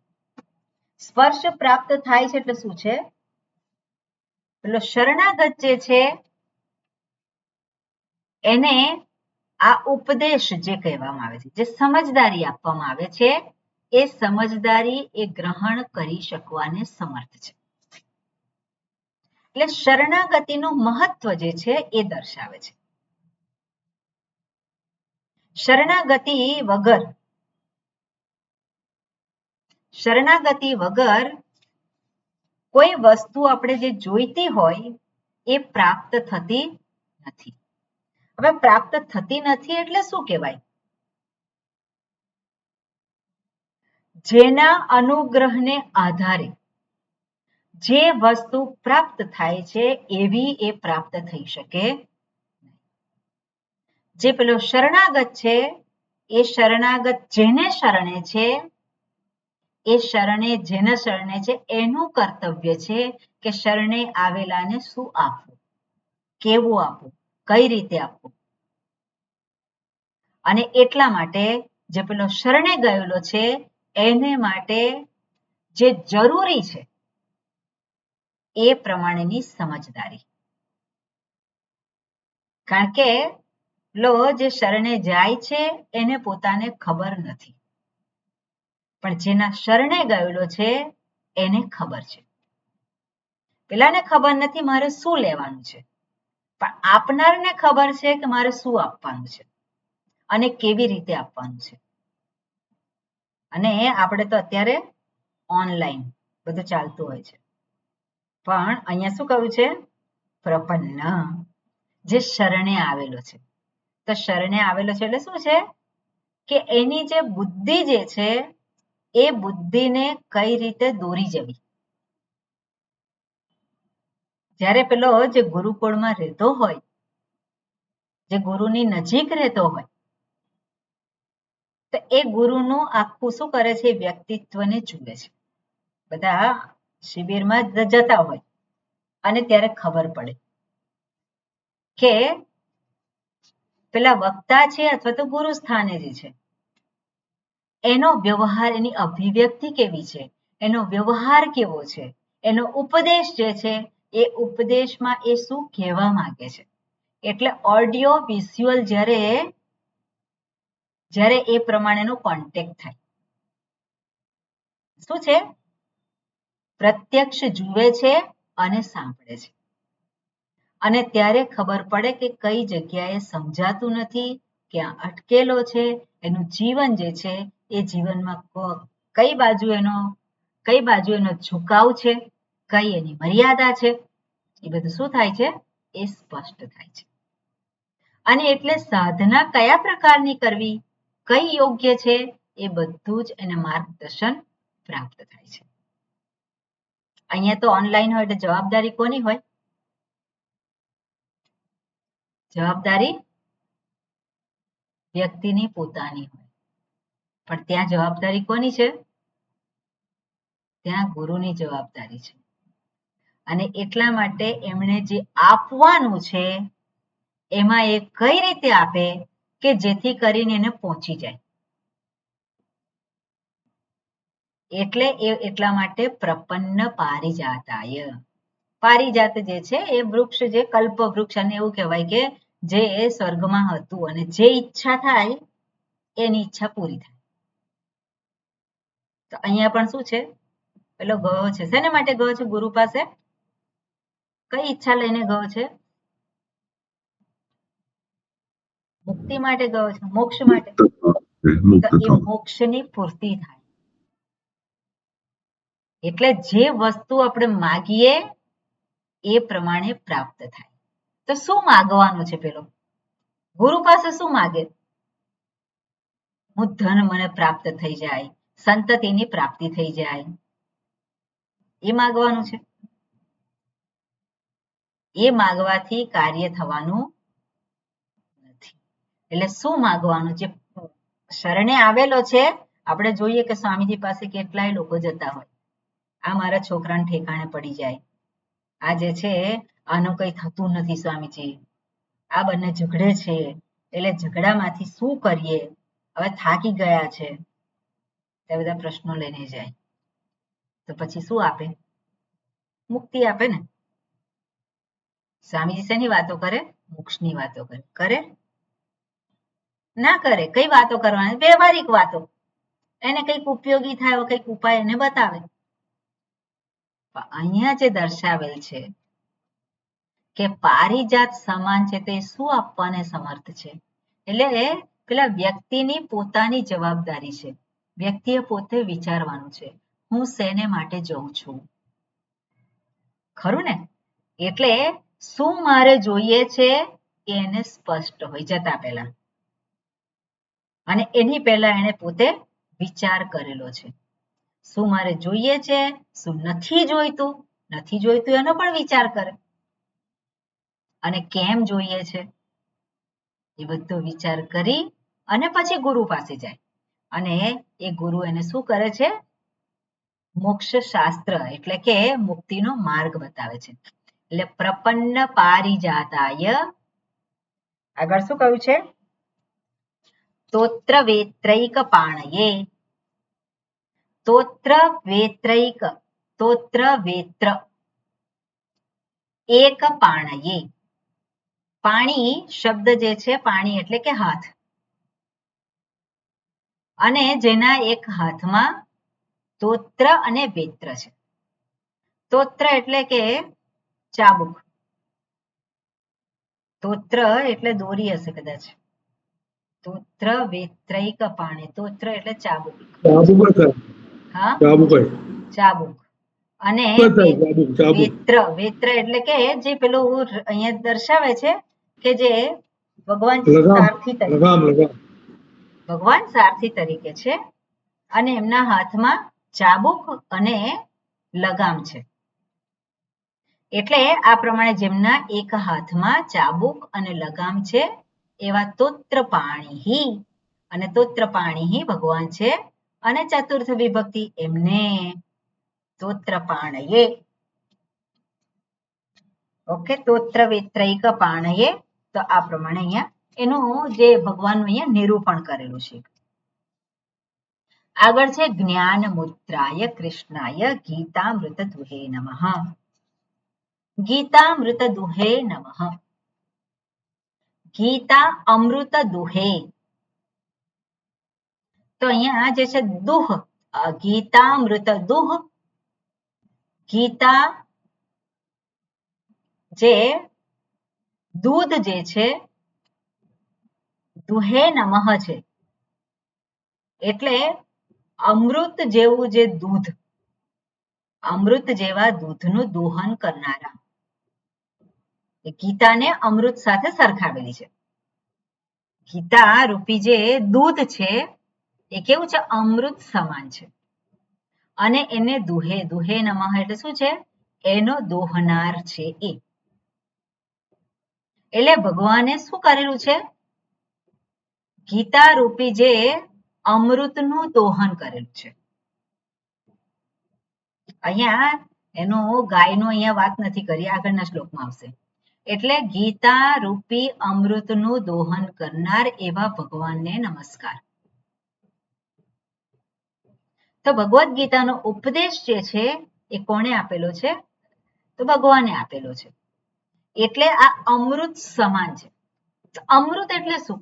સ્પર્શ પ્રાપ્ત થાય છે એટલે શું છે? પેલો શરણાગત જે છે એને આ ઉપદેશ જે કહેવામાં આવે છે, જે સમજદારી આપવામાં આવે છે એ સમજદારી એ ગ્રહણ કરી શકવાને સમર્થ છે. એટલે શરણાગતિનું મહત્વ જે છે એ દર્શાવે છે. શરણાગતિ વગર કોઈ વસ્તુ આપણે જે જોઈતી હોય એ પ્રાપ્ત થતી નથી. હવે પ્રાપ્ત થતી નથી એટલે શું કહેવાય? જેના અનુગ્રહને આધારે જે વસ્તુ પ્રાપ્ત થાય છે એવી એ પ્રાપ્ત થઈ શકે. જે પેલો શરણાગત છે એ શરણાગત જેને શરણે છે એ શરણે જેને શરણે છે એનું કર્તવ્ય છે કે શરણે આવેલાને શું આપવું, કેવું આપવું, કઈ રીતે આપવું. અને એટલા માટે જે પેલો શરણે ગયેલો છે એને માટે જે જરૂરી છે એ પ્રમાણેની સમજદારી. કારણ કે લો જે શરણે જાય છે એને પોતાને ખબર નથી, પણ જેના શરણે ગયેલો છે એને ખબર છે. પેલાને ખબર નથી મારે શું લેવાનું છે, પણ આપનારને ખબર છે કે મારે શું આપવાનું છે અને કેવી રીતે આપવાનું છે. અને આપણે તો અત્યારે ઓનલાઈન બધું ચાલતું હોય છે, પણ અહીંયા શું કહ્યું છે? પ્રપન્ન, જે શરણે આવેલો છે. તો શરણે આવેલો છે એટલે શું છે? કે એની જે બુદ્ધિ જે છે એ બુદ્ધિને કઈ રીતે દોરી જવી. જ્યારે પેલો જે ગુરુકુળમાં રહેતો હોય, જે ગુરુની નજીક રહેતો હોય, તો એ ગુરુનું આખું શું કરે છે? વ્યક્તિત્વને જુએ છે. બધા શિબિરમાં જતા હોય અને ત્યારે ખબર પડે કે પેલા વક્તા છે અથવા તો ગુરુ સ્થાને જે છે એનો વ્યવહાર, એની અભિવ્યક્તિ કેવી છે, એનો વ્યવહાર કેવો છે, એનો ઉપદેશ જે છે એ ઉપદેશમાં એ શું કહેવા માંગે છે. એટલે ઓડિયો વિઝ્યુઅલ જ્યારે એ પ્રમાણેનો કોન્ટેક્ટ થાય, શું છે? પ્રત્યક્ષ જુએ છે અને સાંભળે છે. અને ત્યારે ખબર પડે કે કઈ જગ્યાએ સમજાતું નથી, ક્યાં અટકેલો છે, એનું જીવન જે છે એ જીવનમાં કઈ બાજુ એનો ઝુકાવ છે, કઈ એની મર્યાદા છે, એ બધું શું થાય છે? એ સ્પષ્ટ થાય છે. અને એટલે સાધના કયા પ્રકારની કરવી, કઈ યોગ્ય છે, એ બધું જ એને માર્ગદર્શન પ્રાપ્ત થાય છે. અહીંયા તો ઓનલાઈન હોય એટલે જવાબદારી કોની હોય? જવાબદારી વ્યક્તિની પોતાની હોય, પણ ત્યાં જવાબદારી કોની છે? ત્યાં ગુરુની જવાબદારી છે. અને એટલા માટે એમણે જે આપવાનું છે એમાં એ કઈ રીતે આપે કે જેથી કરીને એને પહોંચી જાય. એટલે એટલા માટે પ્રપન્ન પારિજાતાય. પારિજાત જે છે એ વૃક્ષ, જે કલ્પ વૃક્ષ, અને એવું કહેવાય કે જે સ્વર્ગમાં હતું અને જે ઈચ્છા થાય એની ઈચ્છા પૂરી થાય. તો અહીંયા પણ શું છે? પેલો ગયો છે, શેને માટે ગયો છે? ગુરુ પાસે કઈ ઈચ્છા લઈને ગયો છે? મુક્તિ માટે ગયો છે, મોક્ષ માટે. તો એ મોક્ષની પૂર્તિ થાય એટલે જે વસ્તુ આપણે માગીએ એ પ્રમાણે પ્રાપ્ત થાય. તો શું માગવાનું છે? પેલો ગુરુ પાસે શું માગે? હું ધન મને પ્રાપ્ત થઈ જાય, સંતતિની પ્રાપ્તિ થઈ જાય, એ માગવાનું છે. એ માગવાથી કાર્ય થવાનું નથી. એટલે શું માગવાનું? જે શરણે આવેલો છે. આપણે જોઈએ કે સ્વામીજી પાસે કેટલાય લોકો જતા હોય, આ મારા છોકરાને ઠેકાણે પડી જાય, આ જે છે આનું કઈ થતું નથી સ્વામીજી, આ બંને ઝઘડે છે, એટલે ઝઘડામાંથી શું કરીએ, હવે થાકી ગયા છે, તે બધા પ્રશ્નો લઈને જાય. તો પછી શું આપે? મુક્તિ આપે ને. સ્વામીજી શેની વાતો કરે? મોક્ષની વાતો કરે? ના કરે. કઈ વાતો કરવાની? વ્યવહારિક વાતો. એને કંઈક ઉપયોગી થાય, કંઈક ઉપાય એને બતાવે. અહીંયા જે દર્શાવેલ છે કે પારિજાત સમાન છે, તે શું આપવાને સમર્થ છે? એટલે પેલા વ્યક્તિની પોતાની જવાબદારી છે. વ્યક્તિએ પોતે વિચારવાનું છે, હું શેને માટે જઉં છું, ખરું ને? એટલે શું મારે જોઈએ છે એને સ્પષ્ટ હોય જતા પહેલા, અને એની પહેલા એને પોતે વિચાર કરેલો છે. શું મારે જોઈએ છે, શું નથી જોઈતું એનો પણ વિચાર કરે, અને કેમ જોઈએ છે એ બધો વિચાર કરી અને પછી ગુરુ પાસે જાય. અને એ ગુરુ એને શું કરે છે? મોક્ષ શાસ્ત્ર એટલે કે મુક્તિનો માર્ગ બતાવે છે. એટલે પ્રપન્ન પારિજાતાય, આગળ શું કહ્યું છે? તોત્ર વેત્રૈક પાણયે. તોત્ર વેત્ર એક પાણયે. પાણી શબ્દ જે છે, પાણી એટલે કે હાથ, અને જેના એક હાથમાં તોત્ર અને વેત્ર છે. તોત્ર એટલે કે ચાબુક, તોત્ર એટલે દોરી હશે કદાચ. તોત્ર વેત્રૈક પાણે, તોત્ર એટલે ચાબુક. હા, ચાબુક. અને વેત્ર એટલે કે જે પેલું અહીંયા દર્શાવે છે કે જે ભગવાન સારથી તરીકે છે, અને એમના હાથમાં ચાબુક અને લગામ છે. એટલે આ પ્રમાણે જેમના એક હાથમાં ચાબુક અને લગામ છે એવા તોત્ર પાણી, અને તોત્રપાણી ભગવાન છે અને ચતુર્થ વિભક્તિ એમને તોત્રપાણયે. ઓકે, તોત્ર વેત્રૈક પાણયે. તો આ પ્રમાણે અહીંયા એનું જે ભગવાનનું અહીંયા નિરૂપણ કરેલું છે. આગળ છે જ્ઞાન મુદ્રાય કૃષ્ણાય ગીતામૃત દુહે નમઃ. ગીતામૃત દુહે નમઃ. ગીતા અમૃત દુહે. તો અહીંયા જે છે દુહ, ગીતામૃત દુહ, ગીતા જે દૂધ જે છે દુહે નમઃ છે, એટલે અમૃત જેવું જે દૂધ, અમૃત જેવા દૂધનું દોહન કરનારા. ગીતાને અમૃત સાથે સરખાવેલી છે. ગીતા રૂપી જે દૂધ છે એ કેવું છે? અમૃત સમાન છે. અને એને દુહે, દુહે નમઃ એટલે શું છે? એનો દોહનાર છે એ. એટલે ભગવાને શું કરેલું છે? ગીતા રૂપી જે અમૃતનું દોહન કરેલું છે. અહીંયા એનો ગાયનો અહીંયા વાત નથી કરી, આગળના શ્લોકમાં આવશે. એટલે ગીતા રૂપી અમૃતનું દોહન કરનાર એવા ભગવાનને નમસ્કાર. તો ભગવદ્ ગીતાનો ઉપદેશ જે છે એ કોણે આપેલો છે? તો ભગવાને આપેલો છે. એટલે આ અમૃત સમાન છે. અમૃત એટલે શું?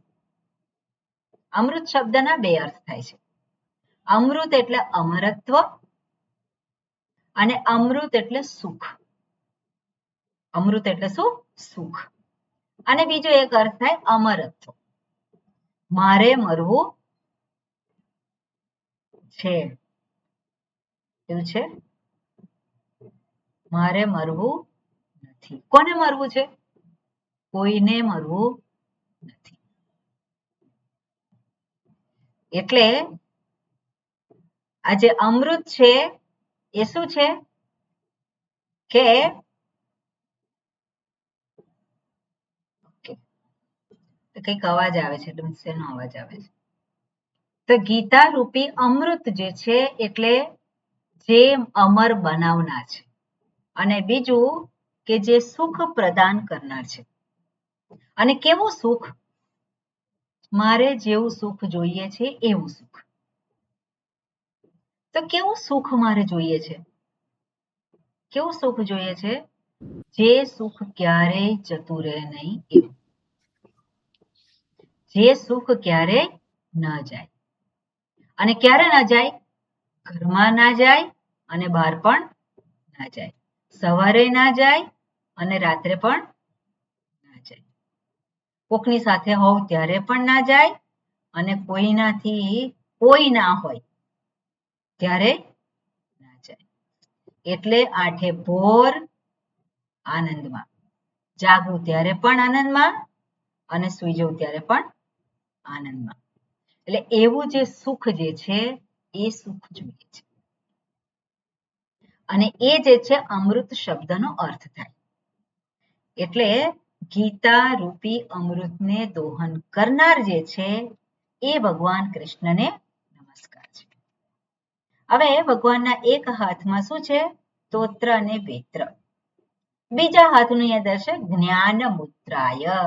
અમૃત શબ્દના બે અર્થ થાય છે. અમૃત એટલે અમરત્વ અને અમૃત એટલે સુખ. અમૃત એટલે શું? સુખ. અને બીજો એક અર્થ થાય અમરત્વ. મારે મરવું છે, એવું છે? મારે મરવું નથી. કોને મરવું છે? કોઈને મરવું નથી. એટલે આ જે અમૃત છે એ શું છે? કે કંઈક અવાજ આવે છે, શેનો અવાજ આવે છે? તો ગીતા રૂપી અમૃત જે છે એટલે જે અમર બનાવનાર છે, અને બીજું કે જે સુખ પ્રદાન કરનાર છે. અને કેવું સુખ? મારે જેવું સુખ જોઈએ છે એવું સુખ. તો કેવું સુખ મારે જોઈએ છે? કેવું સુખ જોઈએ છે? જે સુખ ક્યારેય જતું રહે નહીં એવું. જે સુખ ક્યારેય ન જાય. અને ક્યારે ન જાય? ઘરમાં ના જાય અને બહાર પણ ના જાય. સવારે ના જાય અને રાત્રે પણ ના જાય. કોકની સાથે હોવ ત્યારે પણ ના જાય અને કોઈનાથી કોઈ ના હોય ત્યારે ના જાય. એટલે આઠે ભોર આનંદમાં, જાગું ત્યારે પણ આનંદમાં અને સૂઈ જવું ત્યારે પણ આનંદમાં. એટલે એવું જે સુખ જે છે એ સુખ જોઈએ છે. અને એ જે છે અમૃત શબ્દનો અર્થ થાય. એટલે ગીતા રૂપી અમૃતને દોહન કરનાર જે છે એ ભગવાન કૃષ્ણને નમસ્કાર છે. હવે ભગવાનના એક હાથમાં શું છે? સ્તોત્ર અને વેત્ર. બીજા હાથનું અહીંયા દર્શે જ્ઞાન મુદ્રાય.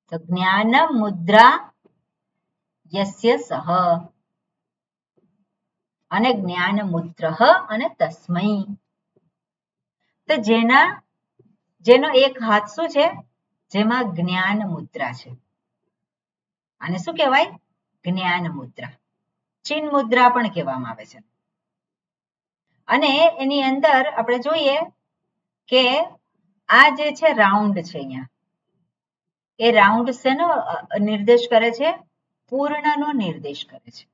તો જ્ઞાન મુદ્રા યસ્ય સહ, અને જ્ઞાન મુદ્રઃ અને તસ્મૈ. તો જેનો એક હાથ શું છે? જેમાં જ્ઞાન મુદ્રા છે. આને શું કહેવાય? જ્ઞાન મુદ્રા. ચિન્હ મુદ્રા પણ કહેવામાં આવે છે. અને એની અંદર આપણે જોઈએ કે આ જે છે રાઉન્ડ છે અહીંયા, એ રાઉન્ડ શેનો નિર્દેશ કરે છે? પૂર્ણનો નિર્દેશ કરે છે.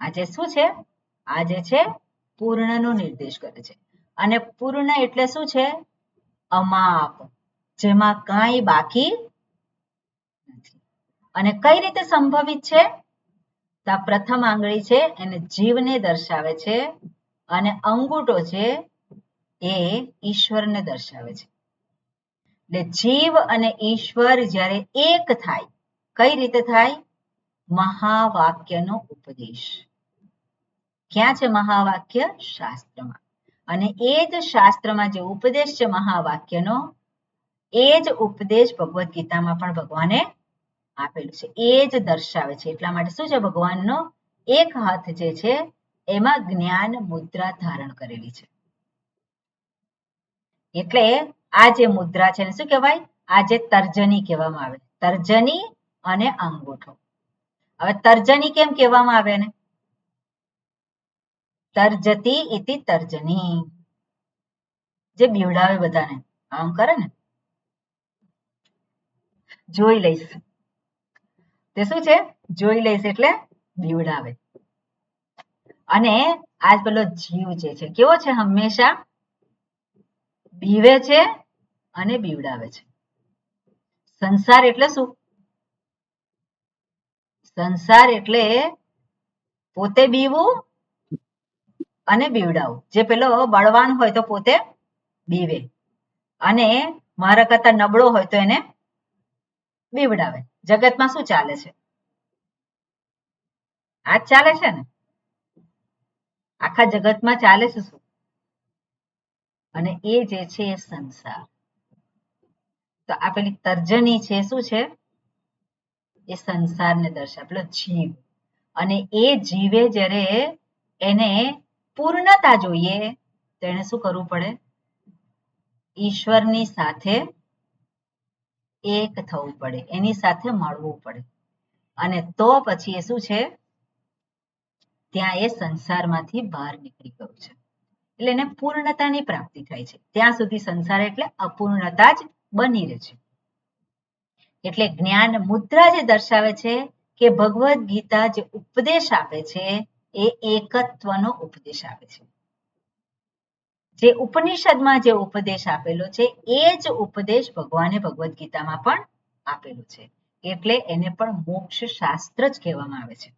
આ જે શું છે? આ જે છે પૂર્ણનો નિર્દેશ કરે છે. અને પૂર્ણ એટલે શું છે? અમાપ, જેમાં કાંઈ બાકી નથી. અને કઈ રીતે સંભવિત છે? તો આ પ્રથમ આંગળી છે એને જીવને દર્શાવે છે અને અંગૂઠો છે એ ઈશ્વરને દર્શાવે છે. એટલે જીવ અને ઈશ્વર જ્યારે એક થાય કઈ રીતે થાય? મહાવાક્યનો ઉપદેશ. ક્યાં છે મહાવાક્ય? શાસ્ત્રમાં. અને એ જ શાસ્ત્રમાં જે ઉપદેશ છે મહાવાક્યનો, એ જ ઉપદેશ ભગવદ્ ગીતામાં પણ ભગવાને આપેલું છે. એ જ દર્શાવે છે. એટલા માટે શું છે? ભગવાનનો એક હાથ જે છે એમાં જ્ઞાન મુદ્રા ધારણ કરેલી છે. એટલે આ જે મુદ્રા છે શું કહેવાય? આ જે તર્જની કહેવામાં આવે. તર્જની અને અંગૂઠો. હવે તર્જની કેમ કહેવામાં આવે ને? તર્જતી ઇતિ તર્જની. જે બીવડાવે બધાને, આમ કરે ને, જોઈ લઈશ. તે શું છે? જોઈ લઈશ એટલે બીવડાવે. અને આજ પેલો જીવ જે છે કેવો છે? હંમેશા બીવે છે અને બીવડાવે છે. સંસાર એટલે શું? સંસાર એટલે પોતે બીવું અને બીવડાવું. જે પેલો બળવાન હોય તો પોતે બીવે અને મારા કરતા નબળો હોય તો એને બીવડાવે. જગતમાં શું ચાલે છે? આ જ ચાલે છે ને. આખા જગતમાં ચાલે છે શું? અને એ જે છે એ સંસાર. તો આ પેલી તર્જની છે શું છે? એ સંસારને દર્શાવે, પેલો જીવ. અને એ જીવે જ્યારે એને પૂર્ણતા જોઈએ તો એને શું કરવું પડે? ઈશ્વરની સાથે એક થવું પડે, એની સાથે મળવું પડે. અને તો પછી એ શું છે? ત્યાં એ સંસારમાંથી બહાર નીકળી ગયું છે. એટલે એને પૂર્ણતાની પ્રાપ્તિ થાય છે. ત્યાં સુધી સંસાર એટલે અપૂર્ણતા જ બની રહે છે. એટલે જ્ઞાન મુદ્રા જે દર્શાવે છે કે ભગવદ્ ગીતા જે ઉપદેશ આપે છે એ એકત્વનો ઉપદેશ આપે છે. જે ઉપનિષદમાં જે ઉપદેશ આપેલો છે એ જ ઉપદેશ ભગવાને ભગવદ્ ગીતામાં પણ આપેલો છે. એટલે એને પણ મોક્ષ શાસ્ત્ર જ કહેવામાં આવે છે.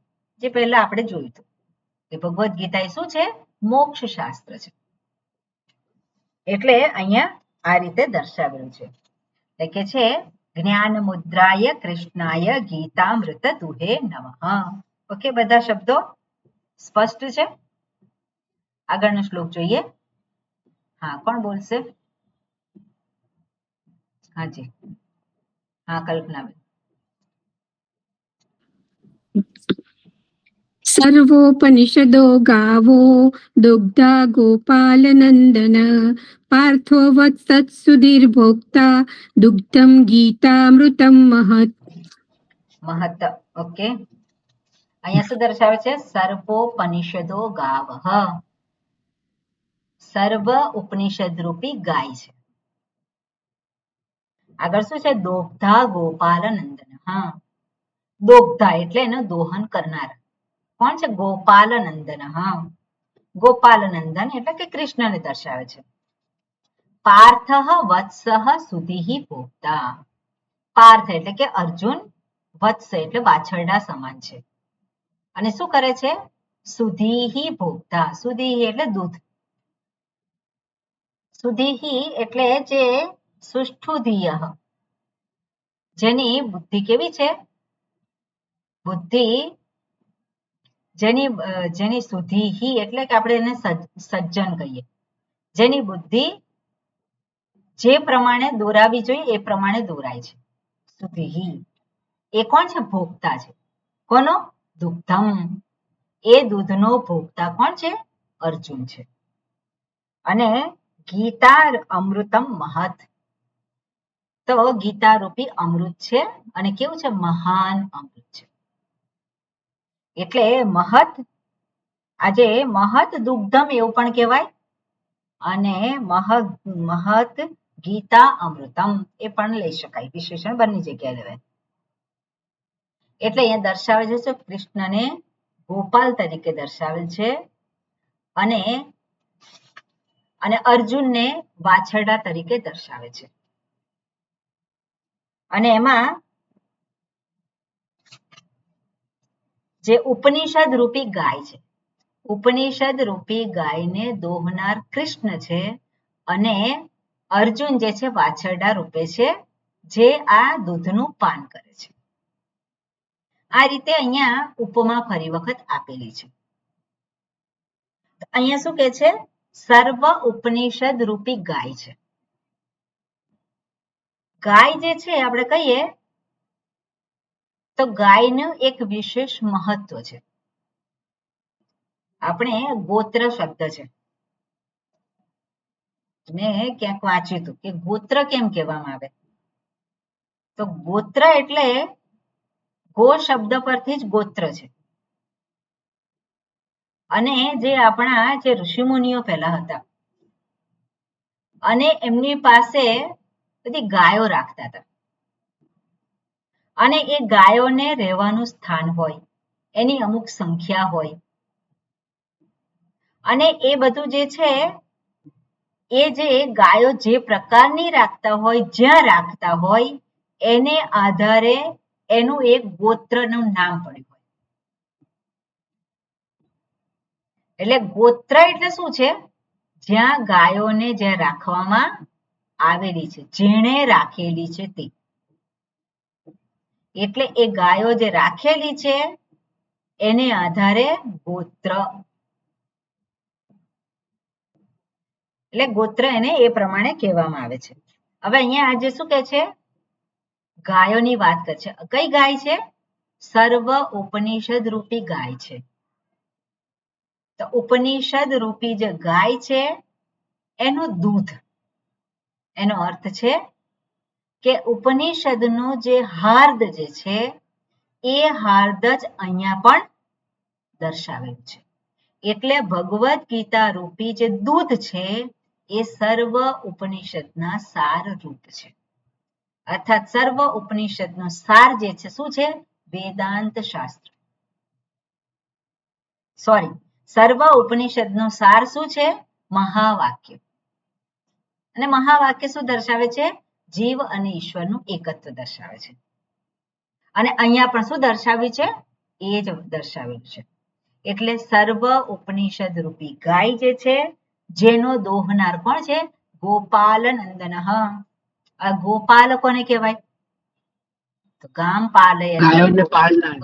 જે પહેલા આપણે જોયું હતું કે ભગવદ્ ગીતા એ શું છે? મોક્ષ શાસ્ત્ર છે. એટલે અહીંયા આ રીતે દર્શાવેલું છે. એટલે કે છે જ્ઞાન મુદ્રાય કૃષ્ણાય ગીતામૃત દુહે નમઃ. ઓકે, બધા શબ્દો સ્પષ્ટ છે? આગળનો શ્લોક જોઈએ. હા, કોણ બોલશે? હાજી, હા, કલ્પનાબેન. સર્વોપનિષદો ગાવો દુગ્ધા ગોપાલ નંદન પાર્થો વત્સત્સુધીર્ભોક્તા દુગ્ધમ ગીતામૃતમ મહત. મહત. ઓકે, અહીંયા શું દર્શાવે છે? સર્વોપનિષદો ગાવઃ. સર્વ ઉપનિષદ રૂપી ગાય છે. આગળ શું છે? દોગ્ધા ગોપાલ નંદન. હા, દોગ્ધા એટલે એનું દોહન કરનાર. કોણ છે? ગોપાલ નંદન. હા, ગોપાલ નંદન એટલે કે કૃષ્ણને દર્શાવે છે. પાર્થ વત્સ સુધીઃ ભોક્તા. પાર્થ એટલે કે અર્જુન, વત્સ એટલે વાછરડા સમાન છે. અને શું કરે છે? સુધીઃ ભોક્તા. સુધીઃ એટલે દૂધ. સુધીઃ એટલે જે સુષ્ઠુધિયઃ, જેની બુદ્ધિ કેવી છે? બુદ્ધિ જેની સુધીઃ એટલે કે આપણે એને સજ્જન કહીએ. જેની બુદ્ધિ જે પ્રમાણે દોરાવી જોઈએ એ પ્રમાણે દોરાય છે. સુધીઃ એ કોણ છે? ભોક્તા છે. કોનો? દુગ્ધમ. એ દૂધનો ભોક્તા કોણ છે? અર્જુન છે. અને ગીતા અમૃતમ મહત. તો ગીતા રૂપી અમૃત છે અને કેવું છે? મહાન અમૃત છે. એટલે મહત, આજે મહત દુગ્ધમ એવું પણ કહેવાય અને મહત ગીતા અમૃતમ એ પણ લઈ શકાય. વિશેષણ બંને જગ્યાએ લેવાય. એટલે અહીંયા દર્શાવે છે કૃષ્ણને ગોપાલ તરીકે દર્શાવેલ છે અને અર્જુનને વાછરડા તરીકે દર્શાવે છે. અને એમાં જે ઉપનિષદ રૂપી ગાય છે, ઉપનિષદ રૂપી ગાયને દોહનાર કૃષ્ણ છે અને અર્જુન જે છે વાછરડા રૂપે છે જે આ દૂધનું પાન કરે છે. આ રીતે અહીંયા ઉપમા ફરી વખત આપેલી છે. અહીંયા શું કે છે? સર્વ ઉપનિષદ રૂપી ગાય છે. ગાય જે છે આપણે કહીએ તો ગાયનું એક વિશેષ મહત્વ છે. આપણે ગોત્ર શબ્દ છે, મેં ક્યાંક વાંચ્યું હતું કે ગોત્ર કેમ કહેવામાં આવે, તો ગોત્ર એટલે ગો શબ્દ પરથી જ ગોત્ર છે. અને જે આપણા જે ઋષિમુનિઓ પહેલા હતા અને એમની પાસે બધી ગાયો રાખતા હતા અને એ ગાયોને રહેવાનું સ્થાન હોય, એની અમુક સંખ્યા હોય અને એ બધું જે છે એ જે ગાયો જે પ્રકારની રાખતા હોય, જ્યાં રાખતા હોય એને આધારે એનું એક ગોત્રનું નામ પડ્યું હોય. એટલે ગોત્ર એટલે શું છે? જ્યાં ગાયોને જ્યાં રાખવામાં આવેલી છે, જેણે રાખેલી છે તે. એટલે એ ગાયો જે રાખેલી છે એને આધારે ગોત્ર, એટલે ગોત્ર એને એ પ્રમાણે કહેવામાં આવે છે. હવે અહીંયા આજે શું કે છે? ગાયોની વાત કરે છે. કઈ ગાય છે? સર્વ ઉપનિષદ રૂપી ગાય છે. તો ઉપનિષદ રૂપી જે ગાય છે એનું દૂધ, એનો અર્થ છે કે ઉપનિષદનું જે હાર્દ જે છે એ હાર્દ જ અહીંયા પણ દર્શાવેલું છે. એટલે ભગવદ ગીતા રૂપી જે દૂધ છે એ સર્વ ઉપનિષદના સાર રૂપ છે. અર્થાત સર્વ ઉપનિષદનો સાર જે છે શું છે? વેદાંત શાસ્ત્ર. સોરી, સર્વ ઉપનિષદનો સાર શું છે? મહાવાક્ય. અને મહાવાક્ય શું દર્શાવે છે? જીવ અને ઈશ્વરનું એકત્વ દર્શાવે છે. અને અહીંયા પણ શું દર્શાવ્યું છે? એ જ દર્શાવેલું છે. એટલે સર્વ ઉપનિષદ રૂપી ગાય જે છે, જેનો દોહનાર કોણ છે? ગોપાલ નંદન. આ ગોપાલ કોને કહેવાય? તો ગામ પાલય, ગાયોને પાળનાર.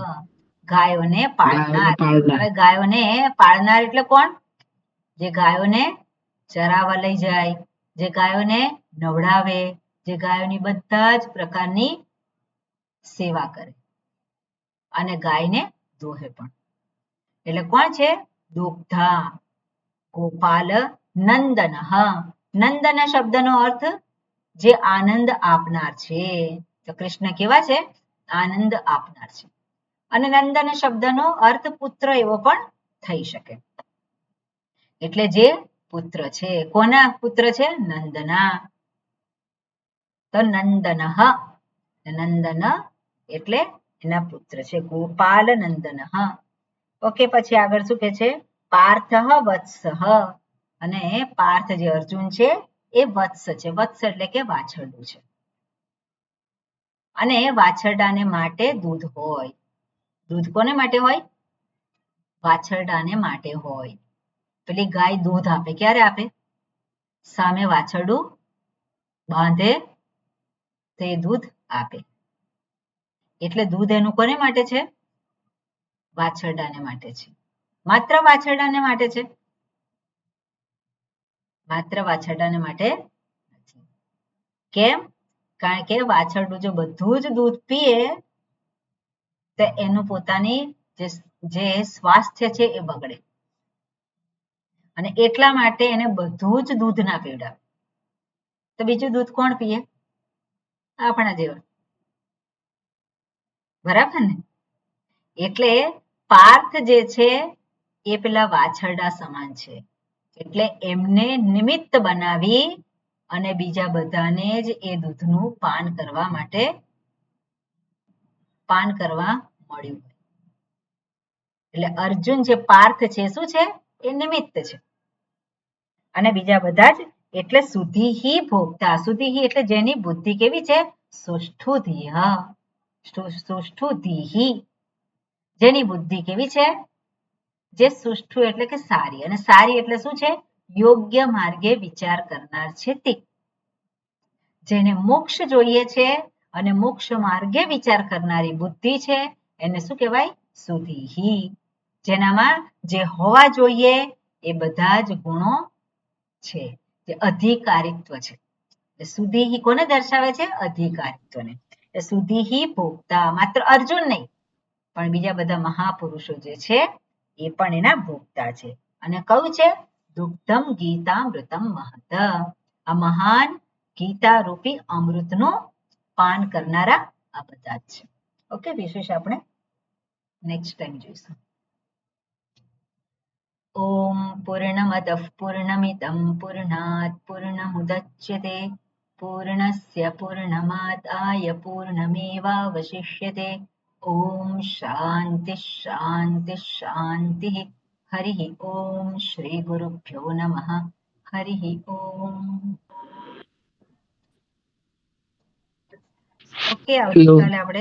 ગાયોને પાળનાર. પાળનાર. હવે ગાયોને પાળનાર એટલે કોણ? જે ગાયોને ચરાવવા લઈ જાય, જે ગાયોને નવડાવે, જે ગાયોની બધા જ પ્રકારની સેવા કરે અને ગાયને દોહે પણ. એટલે કોણ છે? દુગ્ધા ગોપાલ નંદન. નંદન શબ્દનો અર્થ જે આનંદ આપનાર છે. તો કૃષ્ણ કેવા છે? આનંદ આપનાર છે. અને નંદન શબ્દનો અર્થ પુત્ર એવો પણ થઈ શકે. એટલે જે પુત્ર છે, કોના પુત્ર છે? નંદના. તો નંદન, નંદન એટલે એના પુત્ર છે, ગોપાલ નંદન. ઓકે, પછી આગળ શું કે છે? પાર્થ વત્સ. અને પાર્થ જે અર્જુન છે એ વત્સ છે. વત્સ એટલે કે વાછરડું છે. અને વાછરડાને માટે દૂધ હોય. દૂધ કોને માટે હોય? વાછરડાને માટે હોય. પેલી ગાય દૂધ આપે, ક્યારે આપે? સામે વાછરડું બાંધે તે દૂધ આપે. એટલે દૂધ એનું કોને માટે છે? વાછરડાને માટે છે. માત્ર વાછરડાને માટે છે? માત્ર વાછરડાને માટે નથી. કેમ? કારણ કે વાછરડું જો બધું જ દૂધ પીએ તો એનું પોતાની જે સ્વાસ્થ્ય છે એ બગડે. અને એટલા માટે એને બધું જ દૂધ ના પીવડાવે. તો બીજું દૂધ કોણ પીએ? આપણા જેવા. બરાબર ને? એટલે પાર્થ જે છે એ પેલા વાછરડા સમાન છે. એટલે એમને નિમિત્ત બનાવી અને બીજા બધાને જ એ દૂધનું પાન કરવા મળ્યું. એટલે અર્જુન જે પાર્થ છે શું છે? એ નિમિત્ત છે. અને બીજા બધા જ એટલે સુધીહી ભોગતા. સુધીહી એટલે જેની બુદ્ધિ કેવી છે? સુષ્ઠુધીહ. સુષ્ઠુધીહી, જેની બુદ્ધિ કેવી છે? જે સુષ્ઠુ એટલે કે સારી, અને સારી એટલે શું છે? યોગ્ય માર્ગે વિચાર કરનાર છે તે. જેને મોક્ષ જોઈએ છે અને મોક્ષ માર્ગે વિચાર કરનારી બુદ્ધિ છે એને શું કહેવાય? સુધીહી. જેનામાં જે હોવા જોઈએ એ બધા જ ગુણો છે, જે અધિકારીત્વ છે. એટલે સુધીહી કોને દર્શાવે છે? અધિકારીત્વને. એટલે સુધીહી ભોગતા, માત્ર અર્જુન નહીં પણ બીજા બધા મહાપુરુષો જે છે એ પણ એના ભોગતા છે. અને કયું છે? દુગ્ધમ ગીતામૃતમ મહત. આ મહાન ગીતા રૂપી અમૃતનું પાન કરનારા આ બધા જ છે. ઓકે, વિશેષ આપણે નેક્સ્ટ ટાઈમ જોઈશું. ઓમ પૂર્ણમદઃ પૂર્ણમિદં પૂર્ણાત પૂર્ણમુદચ્યતે પૂર્ણસ્ય પૂર્ણમાદાય પૂર્ણમેવાવશિષ્યતે. ઓમ શાંતિ શાંતિ શાંતિ. હરિ ઓમ શ્રી ગુરુભ્યો નમઃ. હરિ ઓમ. ઓકે, આવતીકાલે આપણે